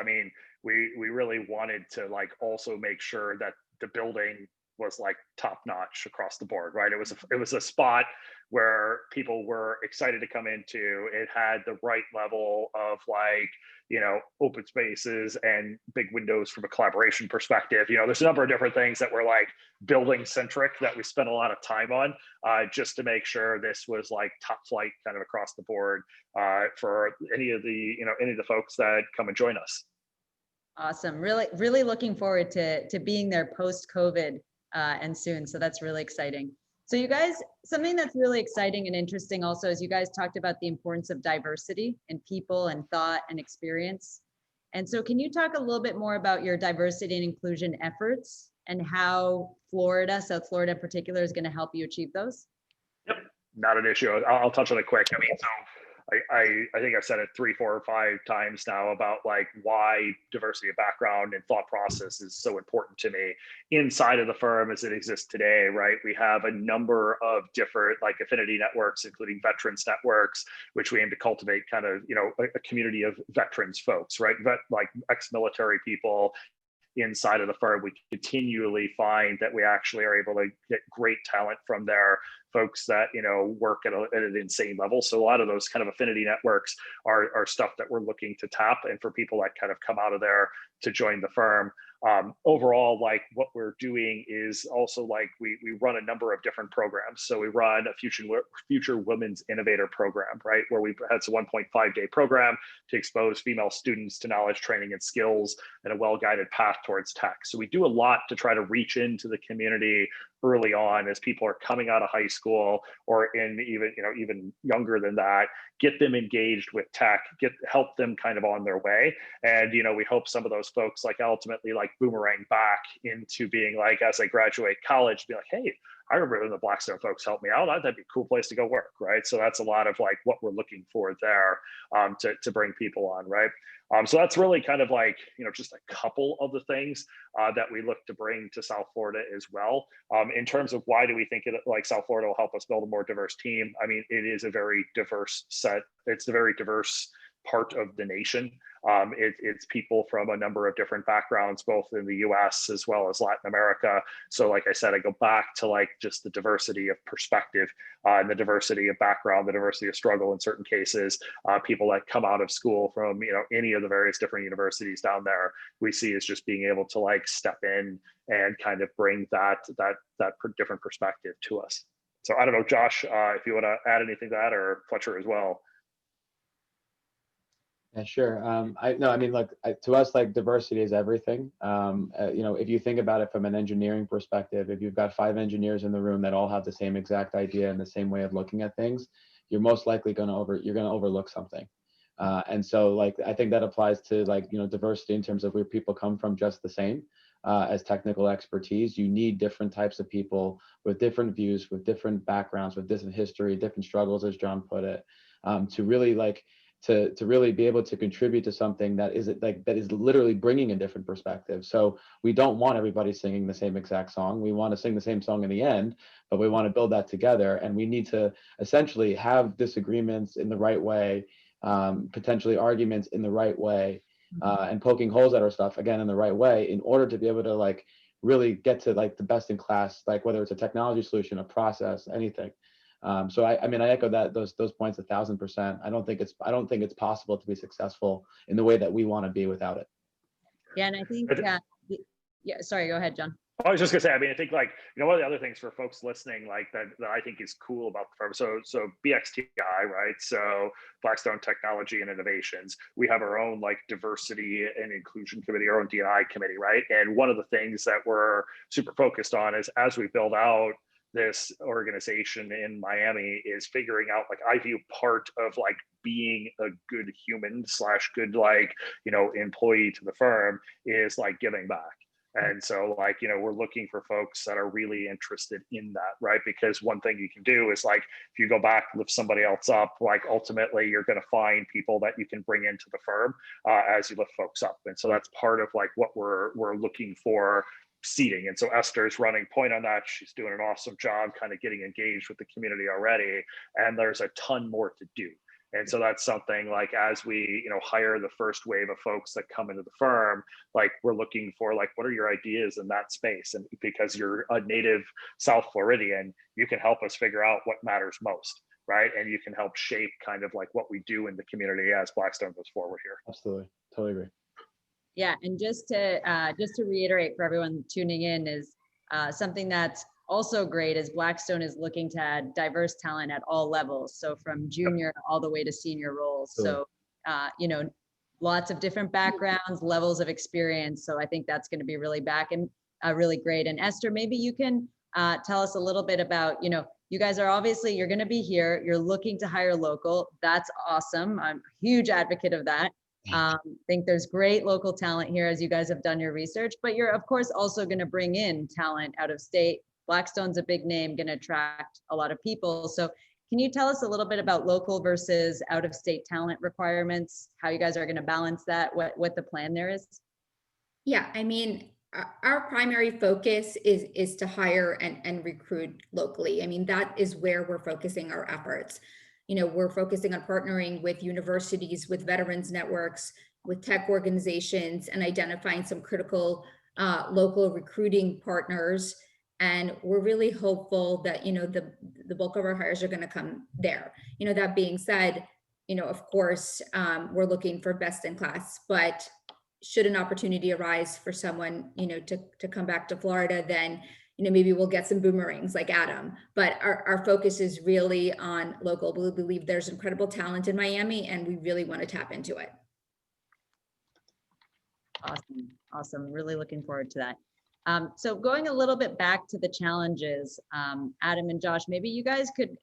we really wanted to also make sure that the building was top notch across the board, right? It was a spot where people were excited to come into. It had the right level of like, you know, open spaces and big windows from a collaboration perspective. You know, there's a number of different things that were like building centric that we spent a lot of time on, just to make sure this was like top flight kind of across the board, for any of the folks that come and join us. Awesome. Really looking forward to being there post-COVID and soon. So that's really exciting. So you guys, something that's really exciting and interesting also is you guys talked about the importance of diversity in people and thought and experience. And so can you talk a little bit more about your diversity and inclusion efforts and how Florida, South Florida in particular, is going to help you achieve those? Yep, not an issue. I'll touch on it quick. I mean, so I think I've said it 3, 4, or 5 times now about like why diversity of background and thought process is so important to me inside of the firm as it exists today, right? We have a number of different like affinity networks, including veterans networks, which we aim to cultivate kind of, you know, a community of veterans folks, right? Like ex-military people inside of the firm. We continually find that we actually are able to get great talent from there, folks that, you know, work at an insane level. So a lot of those kind of affinity networks are stuff that we're looking to tap, and for people that kind of come out of there to join the firm. Overall, like what we're doing is also like we run a number of different programs. So we run a Future Women's Innovator program, right? Where we've had a 1.5-day program to expose female students to knowledge, training, and skills and a well-guided path towards tech. So we do a lot to try to reach into the community early on as people are coming out of high school, or in even younger than that, get them engaged with tech, help them kind of on their way. And, you know, we hope some of those folks like ultimately like boomerang back into being like, as I graduate college, be like, hey, I remember when the Blackstone folks helped me out. That'd be a cool place to go work, right? So that's a lot of like what we're looking for there, to bring people on, right? So that's really kind of like, you know, just a couple of the things that we look to bring to South Florida as well. In terms of why do we think it like South Florida will help us build a more diverse team? I mean, it is a very diverse set. It's a very diverse part of the nation. It's people from a number of different backgrounds, both in the US as well as Latin America. So like I said, I go back to like just the diversity of perspective, and the diversity of background, the diversity of struggle in certain cases, people that come out of school from, you know, any of the various different universities down there, we see as just being able to like step in and kind of bring that different perspective to us. So I don't know, Josh, if you want to add anything to that, or Fletcher as well. Yeah, sure. I mean, look, to us, like diversity is everything. You know, if you think about it from an engineering perspective, if you've got 5 engineers in the room that all have the same exact idea and the same way of looking at things, you're most likely going to overlook something. And so, like, I think that applies to like, you know, diversity in terms of where people come from, just the same as technical expertise. You need different types of people with different views, with different backgrounds, with different history, different struggles, as John put it, to really like. To really be able to contribute to something that is literally bringing a different perspective. So we don't want everybody singing the same exact song. We want to sing the same song in the end, but we want to build that together. And we need to essentially have disagreements in the right way, potentially arguments in the right way, and poking holes at our stuff again in the right way, in order to be able to like really get to like the best in class, like whether it's a technology solution, a process, anything. So I mean, I echo those points 1,000%. I don't think it's possible to be successful in the way that we want to be without it. Yeah, and I think yeah. Sorry, go ahead, John. I was just gonna say, I mean, I think like, you know, one of the other things for folks listening, like that I think is cool about the firm. So BXTI, right? So Blackstone Technology and Innovations, we have our own like diversity and inclusion committee, our own D&I committee, right? And one of the things that we're super focused on is, as we build out this organization in Miami, is figuring out, like, I view part of like being a good human / good, like, you know, employee to the firm is like giving back. And so, like, you know, we're looking for folks that are really interested in that, right? Because one thing you can do is, like, if you go back, lift somebody else up, like, ultimately you're going to find people that you can bring into the firm as you lift folks up. And so that's part of like what we're looking for seating. And so Esther's running point on that. She's doing an awesome job kind of getting engaged with the community already. And there's a ton more to do. And so that's something like, as we, hire the first wave of folks that come into the firm, like we're looking for like, what are your ideas in that space? And because you're a native South Floridian, you can help us figure out what matters most, right? And you can help shape kind of like what we do in the community as Blackstone goes forward here. Absolutely, totally agree. Yeah, and just to reiterate for everyone tuning in is something that's also great is Blackstone is looking to add diverse talent at all levels. So from junior all the way to senior roles. So, lots of different backgrounds, levels of experience. So I think that's going to be really really great. And Esther, maybe you can tell us a little bit about, you guys are obviously, you're going to be here. You're looking to hire local. That's awesome. I'm a huge advocate of that. Think there's great local talent here as you guys have done your research, but you're of course also going to bring in talent out of state. Blackstone's a big name, going to attract a lot of people. So can you tell us a little bit about local versus out of state talent requirements, how you guys are going to balance that, what the plan there is? Yeah, I mean, our primary focus is to hire and recruit locally. I mean, that is where we're focusing our efforts. We're focusing on partnering with universities, with veterans networks, with tech organizations, and identifying some critical local recruiting partners. And we're really hopeful that, the bulk of our hires are going to come there. That being said, of course, we're looking for best in class, but should an opportunity arise for someone, to come back to Florida, then, maybe we'll get some boomerangs like Adam. But our focus is really on local. We believe there's incredible talent in Miami, and we really want to tap into it. Awesome. Really looking forward to that. So going a little bit back to the challenges, Adam and Josh, maybe you guys could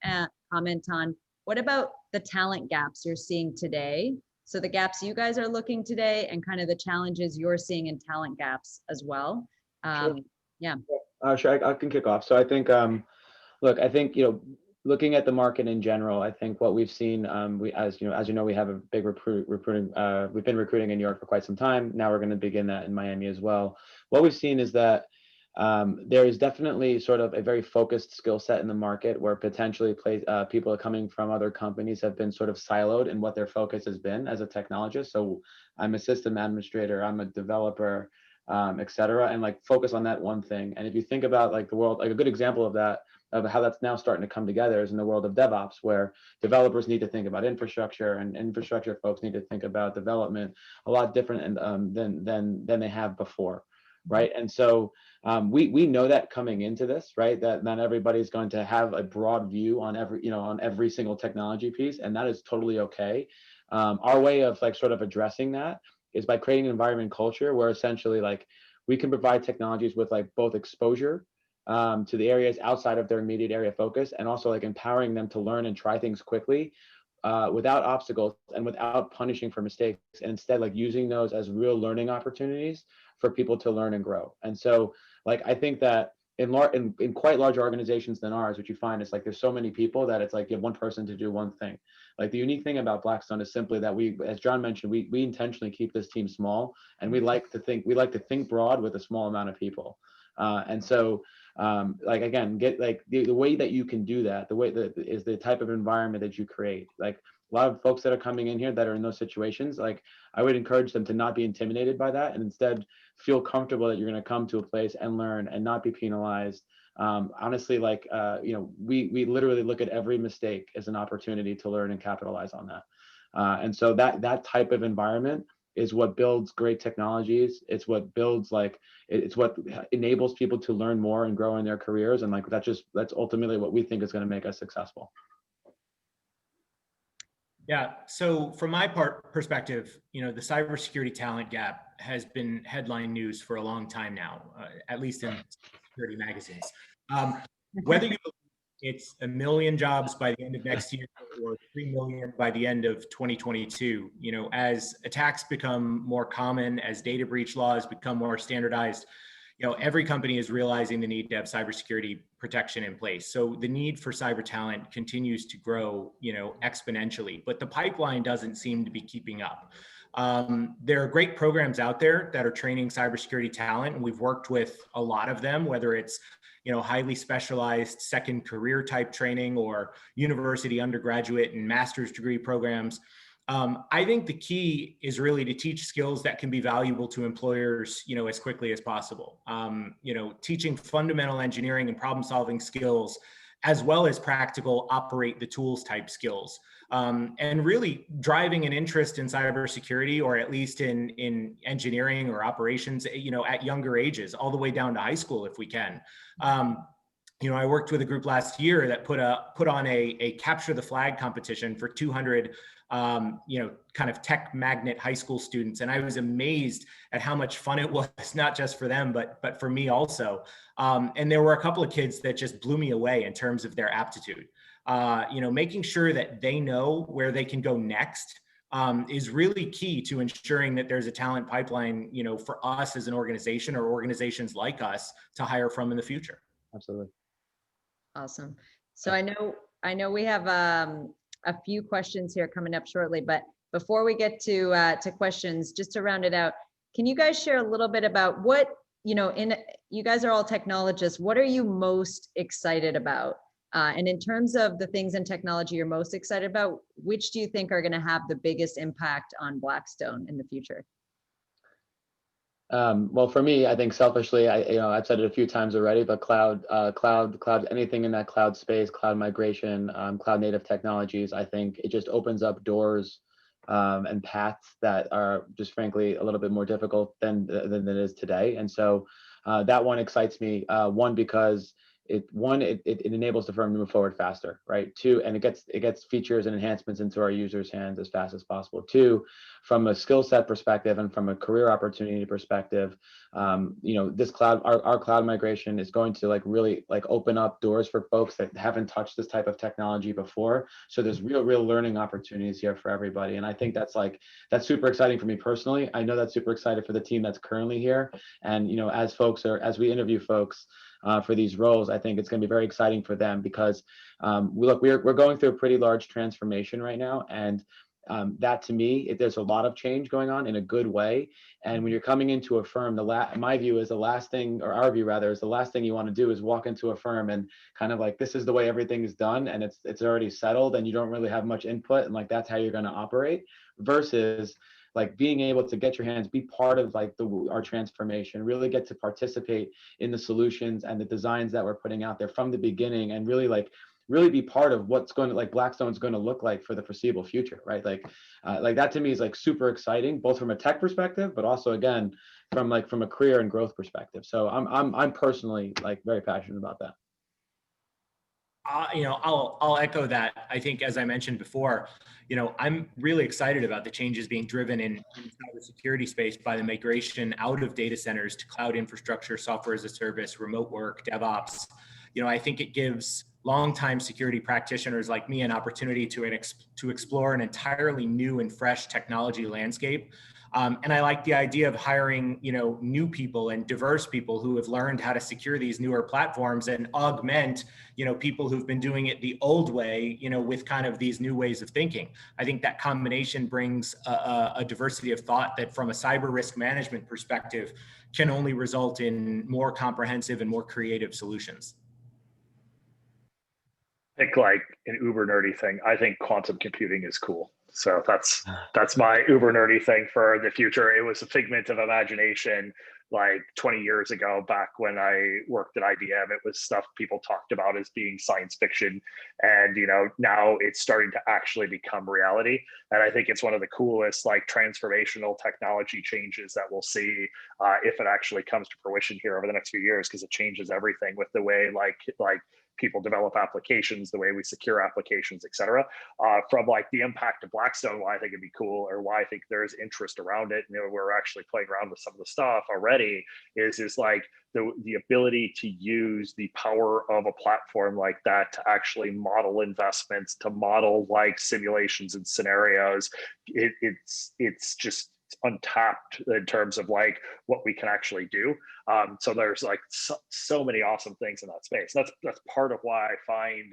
comment on what about the talent gaps you're seeing today? So the gaps you guys are looking today and kind of the challenges you're seeing in talent gaps as well. Sure. Yeah. Sure, I can kick off. So I think, I think, looking at the market in general, I think what we've seen, as you know, we have a big recruiting. We've been recruiting in New York for quite some time. Now we're going to begin that in Miami as well. What we've seen is that there is definitely sort of a very focused skill set in the market where potentially people coming from other companies have been sort of siloed in what their focus has been as a technologist. So I'm a system administrator, I'm a developer, et cetera, and like focus on that one thing. And if you think about like the world, like a good example of that, of how that's now starting to come together is in the world of DevOps, where developers need to think about infrastructure and infrastructure folks need to think about development a lot different than they have before, right? And so we know that coming into this, right, that not everybody's going to have a broad view on every single technology piece, and that is totally okay. Our way of like sort of addressing that is by creating an environment culture where essentially like we can provide technologies with like both exposure to the areas outside of their immediate area of focus, and also like empowering them to learn and try things quickly without obstacles and without punishing for mistakes, and instead like using those as real learning opportunities for people to learn and grow. And so like I think that in quite large organizations than ours, what you find is like there's so many people that it's like you have one person to do one thing. Like the unique thing about Blackstone is simply that we, as John mentioned, we intentionally keep this team small, and we like to think broad with a small amount of people. And so like again, get like the way that you can do that, the way that is the type of environment that you create. Like a lot of folks that are coming in here that are in those situations, like I would encourage them to not be intimidated by that, and instead feel comfortable that you're going to come to a place and learn and not be penalized. Honestly, like we literally look at every mistake as an opportunity to learn and capitalize on that. And so that type of environment is what builds great technologies. It's what builds it's what enables people to learn more and grow in their careers. And like that's ultimately what we think is going to make us successful. Yeah. So from my perspective, the cybersecurity talent gap has been headline news for a long time now, at least in security magazines. Whether you it's 1 million jobs by the end of next year or 3 million by the end of 2022, as attacks become more common, as data breach laws become more standardized, every company is realizing the need to have cybersecurity protection in place. So the need for cyber talent continues to grow, exponentially, but the pipeline doesn't seem to be keeping up. There are great programs out there that are training cybersecurity talent, and we've worked with a lot of them, whether it's highly specialized second career type training or university undergraduate and master's degree programs. I think the key is really to teach skills that can be valuable to employers, as quickly as possible. Teaching fundamental engineering and problem solving skills, as well as practical operate the tools type skills, and really driving an interest in cybersecurity, or at least in engineering or operations, at younger ages, all the way down to high school if we can. I worked with a group last year that put on a capture the flag competition for 200 kind of tech magnet high school students. And I was amazed at how much fun it was, not just for them, but for me also. And there were a couple of kids that just blew me away in terms of their aptitude. Making sure that they know where they can go next is really key to ensuring that there's a talent pipeline, for us as an organization or organizations like us to hire from in the future. Absolutely. Awesome. So I know we have a few questions here coming up shortly, but before we get to questions, just to round it out, can you guys share a little bit about what, you guys are all technologists, what are you most excited about? And in terms of the things in technology you're most excited about, which do you think are going to have the biggest impact on Blackstone in the future? Well, for me, I think selfishly, I've said it a few times already, but cloud, anything in that cloud space, cloud migration, cloud native technologies, I think it just opens up doors and paths that are just frankly a little bit more difficult than it is today. And so that one excites me. One, because it enables the firm to move forward faster, right? Two, and it gets features and enhancements into our users' hands as fast as possible. Two, from a skill set perspective and from a career opportunity perspective, this our cloud migration is going to really open up doors for folks that haven't touched this type of technology before. So there's real learning opportunities here for everybody. And I think that's super exciting for me personally. I know that's super exciting for the team that's currently here. And, as we interview folks, for these roles, I think it's going to be very exciting for them because we're going through a pretty large transformation right now, and that to me, there's a lot of change going on in a good way. And when you're coming into a firm, my view is the last thing, or our view rather, is the last thing you want to do is walk into a firm and kind of this is the way everything is done, and it's already settled, and you don't really have much input, and that's how you're going to operate. Versus being able to get your hands, be part of our transformation, really get to participate in the solutions and the designs that we're putting out there from the beginning, and really be part of what's going to Blackstone's going to look like for the foreseeable future, right? That to me is super exciting, both from a tech perspective, but also again from a career and growth perspective. So I'm personally very passionate about that. I'll echo that. I think, as I mentioned before, I'm really excited about the changes being driven in the cybersecurity space by the migration out of data centers to cloud infrastructure, software as a service, remote work, DevOps. I think it gives longtime security practitioners like me an opportunity to explore an entirely new and fresh technology landscape. And I like the idea of hiring, new people and diverse people who have learned how to secure these newer platforms and augment, people who've been doing it the old way, with kind of these new ways of thinking. I think that combination brings a diversity of thought that from a cyber risk management perspective can only result in more comprehensive and more creative solutions. I think an uber nerdy thing, I think quantum computing is cool. So that's my uber nerdy thing for the future. It was a figment of imagination 20 years ago, back when I worked at IBM. It was stuff people talked about as being science fiction. And, now it's starting to actually become reality. And I think it's one of the coolest, transformational technology changes that we'll see if it actually comes to fruition here over the next few years, because it changes everything with the way people develop applications, the way we secure applications, et cetera. From the impact of Blackstone, why I think it'd be cool, or why I think there's interest around it, we're actually playing around with some of the stuff already, is the ability to use the power of a platform like that to actually model investments, to model simulations and scenarios. It's just untapped in terms of what we can actually do. So there's so many awesome things in that space. That's part of why I find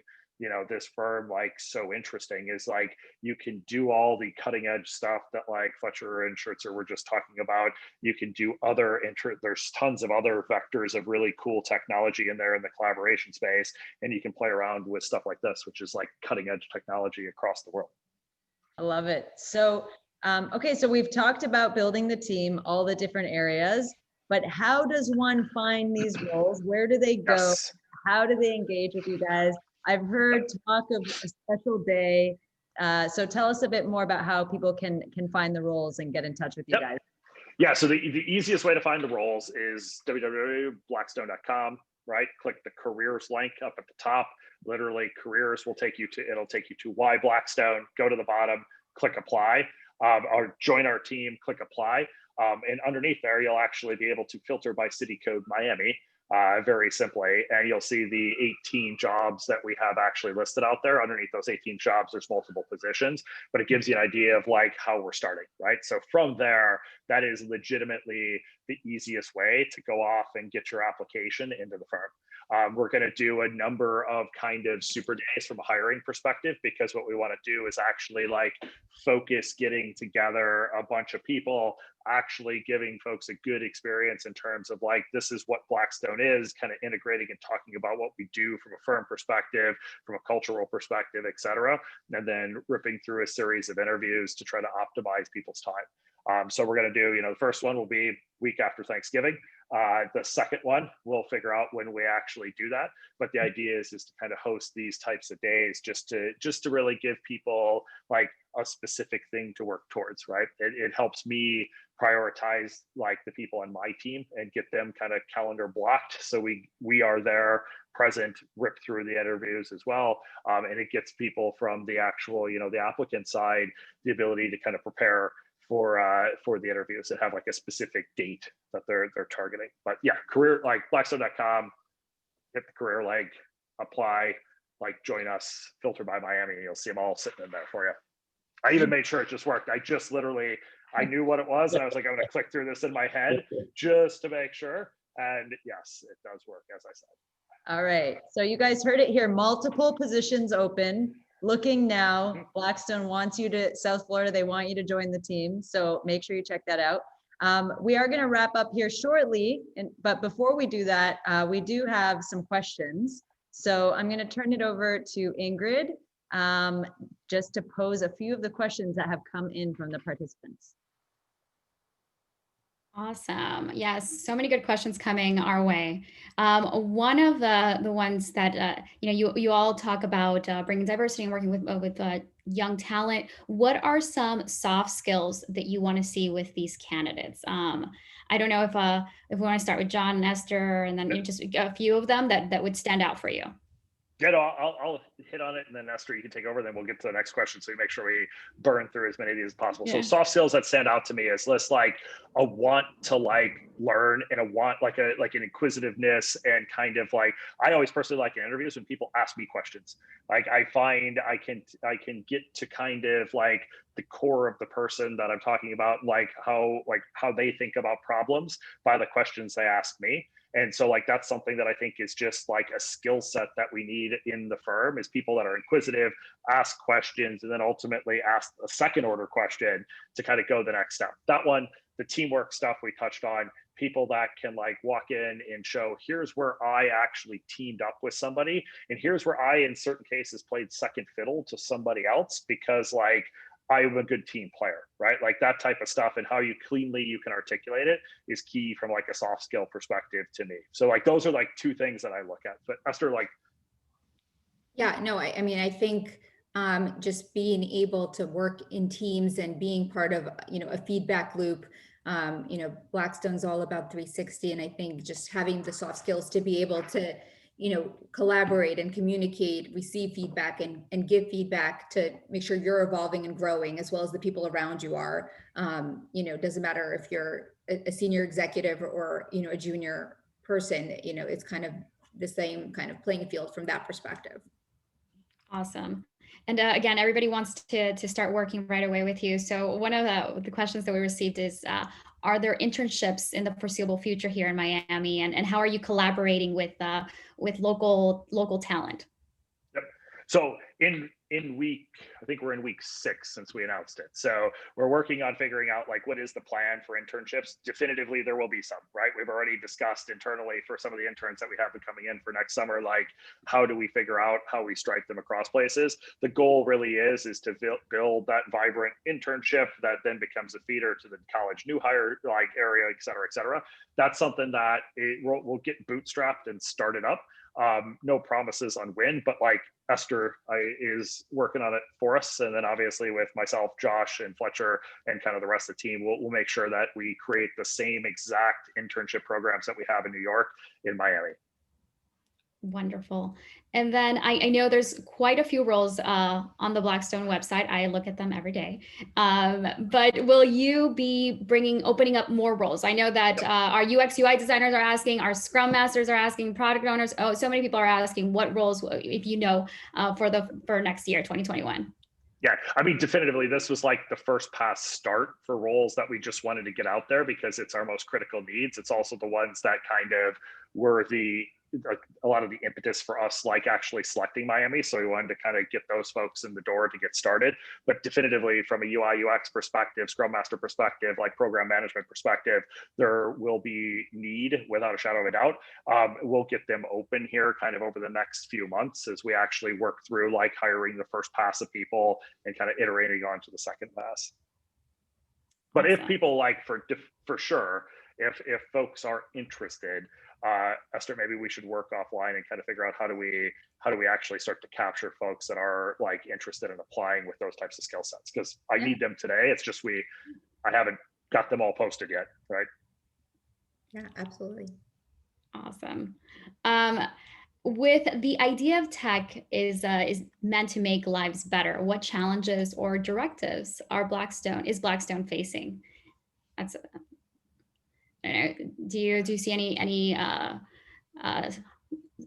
this firm like so interesting is like you can do all the cutting edge stuff that like Fletcher and Schertzer were just talking about. You can do there's tons of other vectors of really cool technology in there in the collaboration space, and you can play around with stuff like this, which is like cutting edge technology across the world. I love it. So okay, so we've talked about building the team, all the different areas, but how does one find these roles? Where do they go? Yes. How do they engage with you guys? I've heard talk of a special day. So tell us a bit more about how people can find the roles and get in touch with you guys. Yeah, so the easiest way to find the roles is www.blackstone.com, right? Click the careers link up at the top. Literally careers will take you to why Blackstone. Go to the bottom, click apply, or join our team, click apply. And underneath there, you'll actually be able to filter by city code Miami, very simply, and you'll see the 18 jobs that we have actually listed out there. Underneath those 18 jobs, there's multiple positions, but it gives you an idea of like how we're starting, right? So from there, that is legitimately the easiest way to go off and get your application into the firm. We're going to do a number of kind of super days from a hiring perspective, because what we want to do is actually like focus getting together a bunch of people, actually giving folks a good experience in terms of like, this is what Blackstone is, kind of integrating and talking about what we do from a firm perspective, from a cultural perspective, et cetera, and then ripping through a series of interviews to try to optimize people's time. So we're going to do, the first one will be week after Thanksgiving. The second one, we'll figure out when we actually do that. But the idea is to kind of host these types of days just to really give people like a specific thing to work towards, right? It helps me prioritize like the people on my team and get them kind of calendar blocked. So we are there, present, rip through the interviews as well. And it gets people from the actual, the applicant side, the ability to kind of prepare for the interviews that have like a specific date that they're targeting. But yeah, career like Blackstone.com, hit the career link, apply, like join us, filter by Miami, and you'll see them all sitting in there for you. I even made sure it just worked. I knew what it was, and I was like, I'm going to click through this in my head just to make sure. And yes, it does work, as I said. All right. So you guys heard it here. Multiple positions open. Looking now, Blackstone wants you to South Florida. They want you to join the team. So make sure you check that out. We are going to wrap up here shortly. But before we do that, we do have some questions. So I'm going to turn it over to Ingrid just to pose a few of the questions that have come in from the participants. Awesome. Yes, so many good questions coming our way. One of the ones that you all talk about bringing diversity and working with young talent. What are some soft skills that you want to see with these candidates? I don't know if we want to start with John and Esther, and then just a few of them that would stand out for you. Yeah, no, I'll hit on it, and then Esther, you can take over, then we'll get to the next question, so we make sure we burn through as many of these as possible. Yeah. So soft skills that stand out to me is less like a want to like learn, and a want like an inquisitiveness, and kind of like, I always personally like in interviews when people ask me questions. Like I find I can get to kind of like the core of the person that I'm talking about, like how they think about problems by the questions they ask me. And so like, that's something that I think is just like a skill set that we need in the firm, is people that are inquisitive, ask questions, and then ultimately ask a second order question to kind of go the next step. That one, the teamwork stuff we touched on, people that can like walk in and show, here's where I actually teamed up with somebody, and here's where I, in certain cases, played second fiddle to somebody else because like, I'm a good team player, right? Like that type of stuff, and how you can articulate it is key from like a soft skill perspective to me. So like, those are like two things that I look at. But Esther, like. Yeah, no, I mean, I think just being able to work in teams and being part of, a feedback loop. Blackstone's all about 360. And I think just having the soft skills to be able to, collaborate and communicate, receive feedback and give feedback to make sure you're evolving and growing, as well as the people around you are. Doesn't matter if you're a senior executive or, a junior person, it's kind of the same kind of playing field from that perspective. Awesome. And again, everybody wants to start working right away with you. So one of the questions that we received is, are there internships in the foreseeable future here in Miami, and how are you collaborating with local talent? Yep. So I think we're in week 6 since we announced it. So we're working on figuring out like what is the plan for internships. Definitively, there will be some, right? We've already discussed internally for some of the interns that we have coming in for next summer, like how do we figure out how we stripe them across places? The goal really is to build that vibrant internship that then becomes a feeder to the college new hire like area, et cetera, et cetera. That's something that we'll get bootstrapped and started up. No promises on when, but like Esther is working on it for us. And then obviously with myself, Josh and Fletcher and kind of the rest of the team, we'll make sure that we create the same exact internship programs that we have in New York, in Miami. Wonderful. And then I know there's quite a few roles on the Blackstone website. I look at them every day. But will you be opening up more roles? I know that our UX UI designers are asking, our Scrum Masters are asking, product owners. Oh, so many people are asking what roles, if you know, for next year, 2021. Yeah, I mean, definitively, this was like the first pass start for roles that we just wanted to get out there because it's our most critical needs. It's also the ones that kind of were a lot of the impetus for us, like actually selecting Miami. So we wanted to kind of get those folks in the door to get started. But definitively from a UI UX perspective, Scrum Master perspective, like program management perspective, there will be need without a shadow of a doubt. We'll get them open here kind of over the next few months as we actually work through like hiring the first pass of people and kind of iterating on to the second pass. But Awesome. if people like for sure, if folks are interested, Esther, maybe we should work offline and kind of figure out how do we actually start to capture folks that are like interested in applying with those types of skill sets, because I need them today. It's just I haven't got them all posted yet, right? Yeah, absolutely. Awesome. With the idea of tech is meant to make lives better, what challenges or directives is Blackstone facing? That's I don't know, do you see any I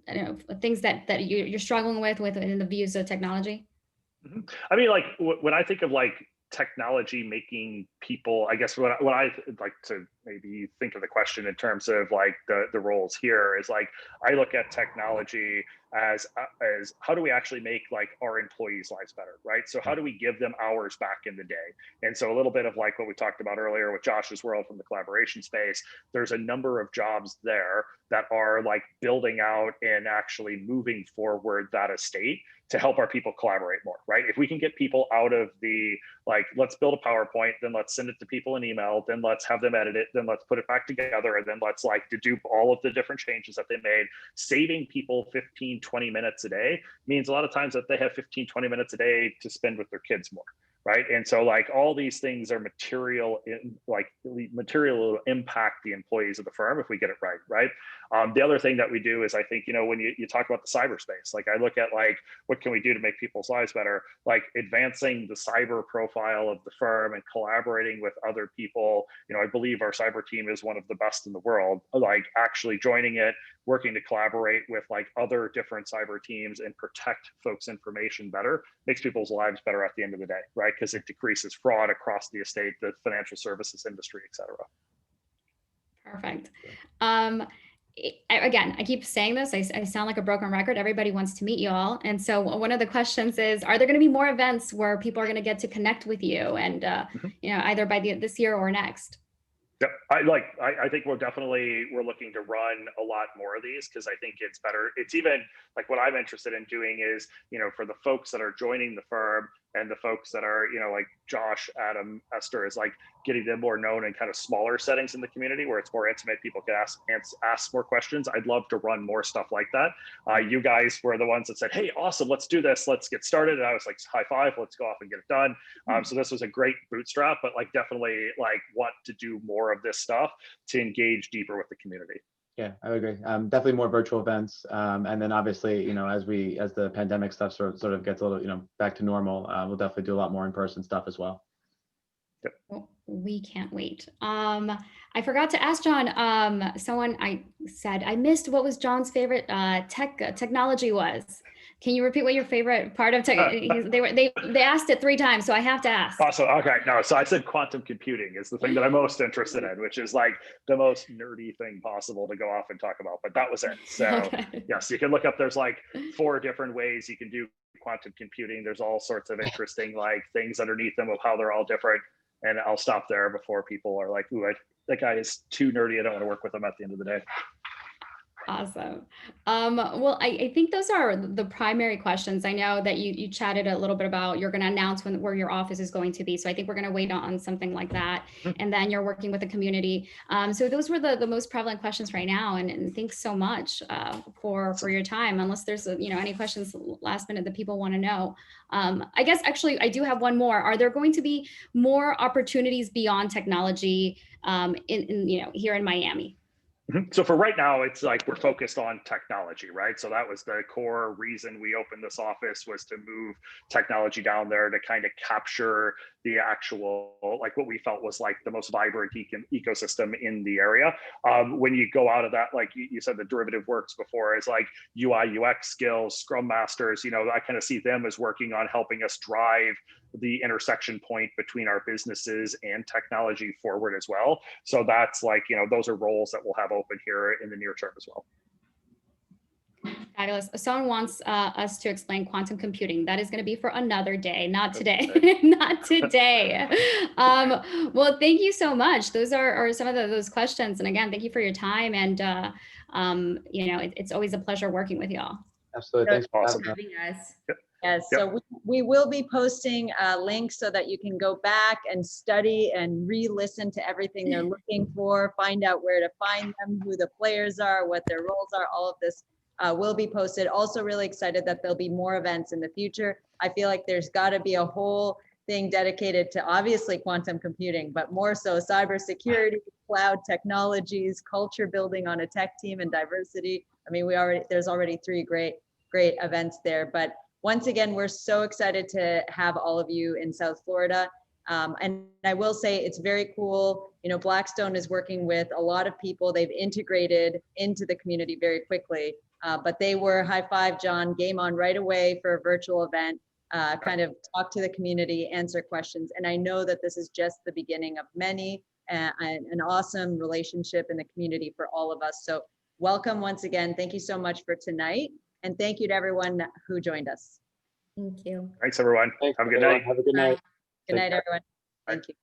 don't know, things that you're struggling with in the views of technology? I mean, like when I think of like technology making people, I guess what I like to maybe think of the question in terms of like the roles here is like, I look at technology as how do we actually make like our employees' lives better, right? So how do we give them hours back in the day? And so a little bit of like what we talked about earlier with Josh's world from the collaboration space, there's a number of jobs there that are like building out and actually moving forward that estate to help our people collaborate more, right? If we can get people out of the, like, let's build a PowerPoint, then let's send it to people in email, then let's have them edit it, then let's put it back together, and then let's like dedupe all of the different changes that they made. Saving people 15, 20 minutes a day means a lot of times that they have 15, 20 minutes a day to spend with their kids more, right? And so like all these things are material will impact the employees of the firm if we get it right? The other thing that we do is I think, you know, when you talk about the cyberspace, like I look at like, what can we do to make people's lives better? Like advancing the cyber profile of the firm and collaborating with other people. You know, I believe our cyber team is one of the best in the world, like actually joining it, working to collaborate with like other different cyber teams and protect folks' information better, makes people's lives better at the end of the day, right? Because it decreases fraud across the estate, the financial services industry, et cetera. Perfect. Again, I keep saying this, I sound like a broken record. Everybody wants to meet you all. And so one of the questions is, are there going to be more events where people are going to get to connect with you and, you know, either by this year or next? Yep. I think we're looking to run a lot more of these because I think it's better. It's even like what I'm interested in doing is, you know, for the folks that are joining the firm and the folks that are, you know, like Josh, Adam, Esther, is like getting them more known in kind of smaller settings in the community where it's more intimate. People can ask more questions. I'd love to run more stuff like that. You guys were the ones that said, hey, awesome, let's do this. Let's get started. And I was like, high five, let's go off and get it done. So this was a great bootstrap, but like definitely like want to do more of this stuff to engage deeper with the community. Yeah, I would agree. Definitely more virtual events, and then obviously, you know, as the pandemic stuff sort of gets a little, you know, back to normal, we'll definitely do a lot more in-person stuff as well. Yep. Well, we can't wait. I forgot to ask John. Someone I said I missed what was John's favorite technology was. Can you repeat what your favorite part of tech? They asked it 3 times, so I have to ask. Awesome. Okay. No, so I said quantum computing is the thing that I'm most interested in, which is like the most nerdy thing possible to go off and talk about. But that was it. So okay. Yes, you can look up. There's like 4 different ways you can do quantum computing. There's all sorts of interesting like things underneath them of how they're all different. And I'll stop there before people are like, ooh, that guy is too nerdy. I don't want to work with him at the end of the day. Awesome. Well, I think those are the primary questions. I know that you chatted a little bit about you're going to announce where your office is going to be. So I think we're going to wait on something like that. And then you're working with the community. So those were the most prevalent questions right now. And thanks so much for your time. Unless there's any questions last minute that people want to know. I guess actually I do have one more. Are there going to be more opportunities beyond technology here in Miami? So for right now, it's like we're focused on technology, right? So that was the core reason we opened this office, was to move technology down there to kind of capture the actual, like what we felt was like the most vibrant ecosystem in the area. When you go out of that, like you said, the derivative works before is like UI, UX skills, Scrum Masters, I kind of see them as working on helping us drive the intersection point between our businesses and technology forward as well. So that's like, those are roles that we'll have open here in the near term as well. Fabulous. Someone wants us to explain quantum computing. That is going to be for another day, not today. Not today. Well, thank you so much. Those are some of those questions. And again, thank you for your time. And it's always a pleasure working with y'all. Absolutely. Thanks for Awesome. having Yes, so we will be posting links so that you can go back and study and re-listen to everything they're looking for, find out where to find them, who the players are, what their roles are. All of this will be posted. Also really excited that there'll be more events in the future. I feel like there's got to be a whole thing dedicated to obviously quantum computing, but more so cybersecurity, cloud technologies, culture building on a tech team, and diversity. I mean, there's already 3 great events there, but once again, we're so excited to have all of you in South Florida. And I will say it's very cool. Blackstone is working with a lot of people. They've integrated into the community very quickly, but they were, high five, John, game on right away for a virtual event, kind of talk to the community, answer questions. And I know that this is just the beginning of many, an awesome relationship in the community for all of us. So welcome once again. Thank you so much for tonight. And thank you to everyone who joined us. Thank you. Thanks, everyone. Thanks, Have a good night. Have a good night. Good night, everyone. Thank you.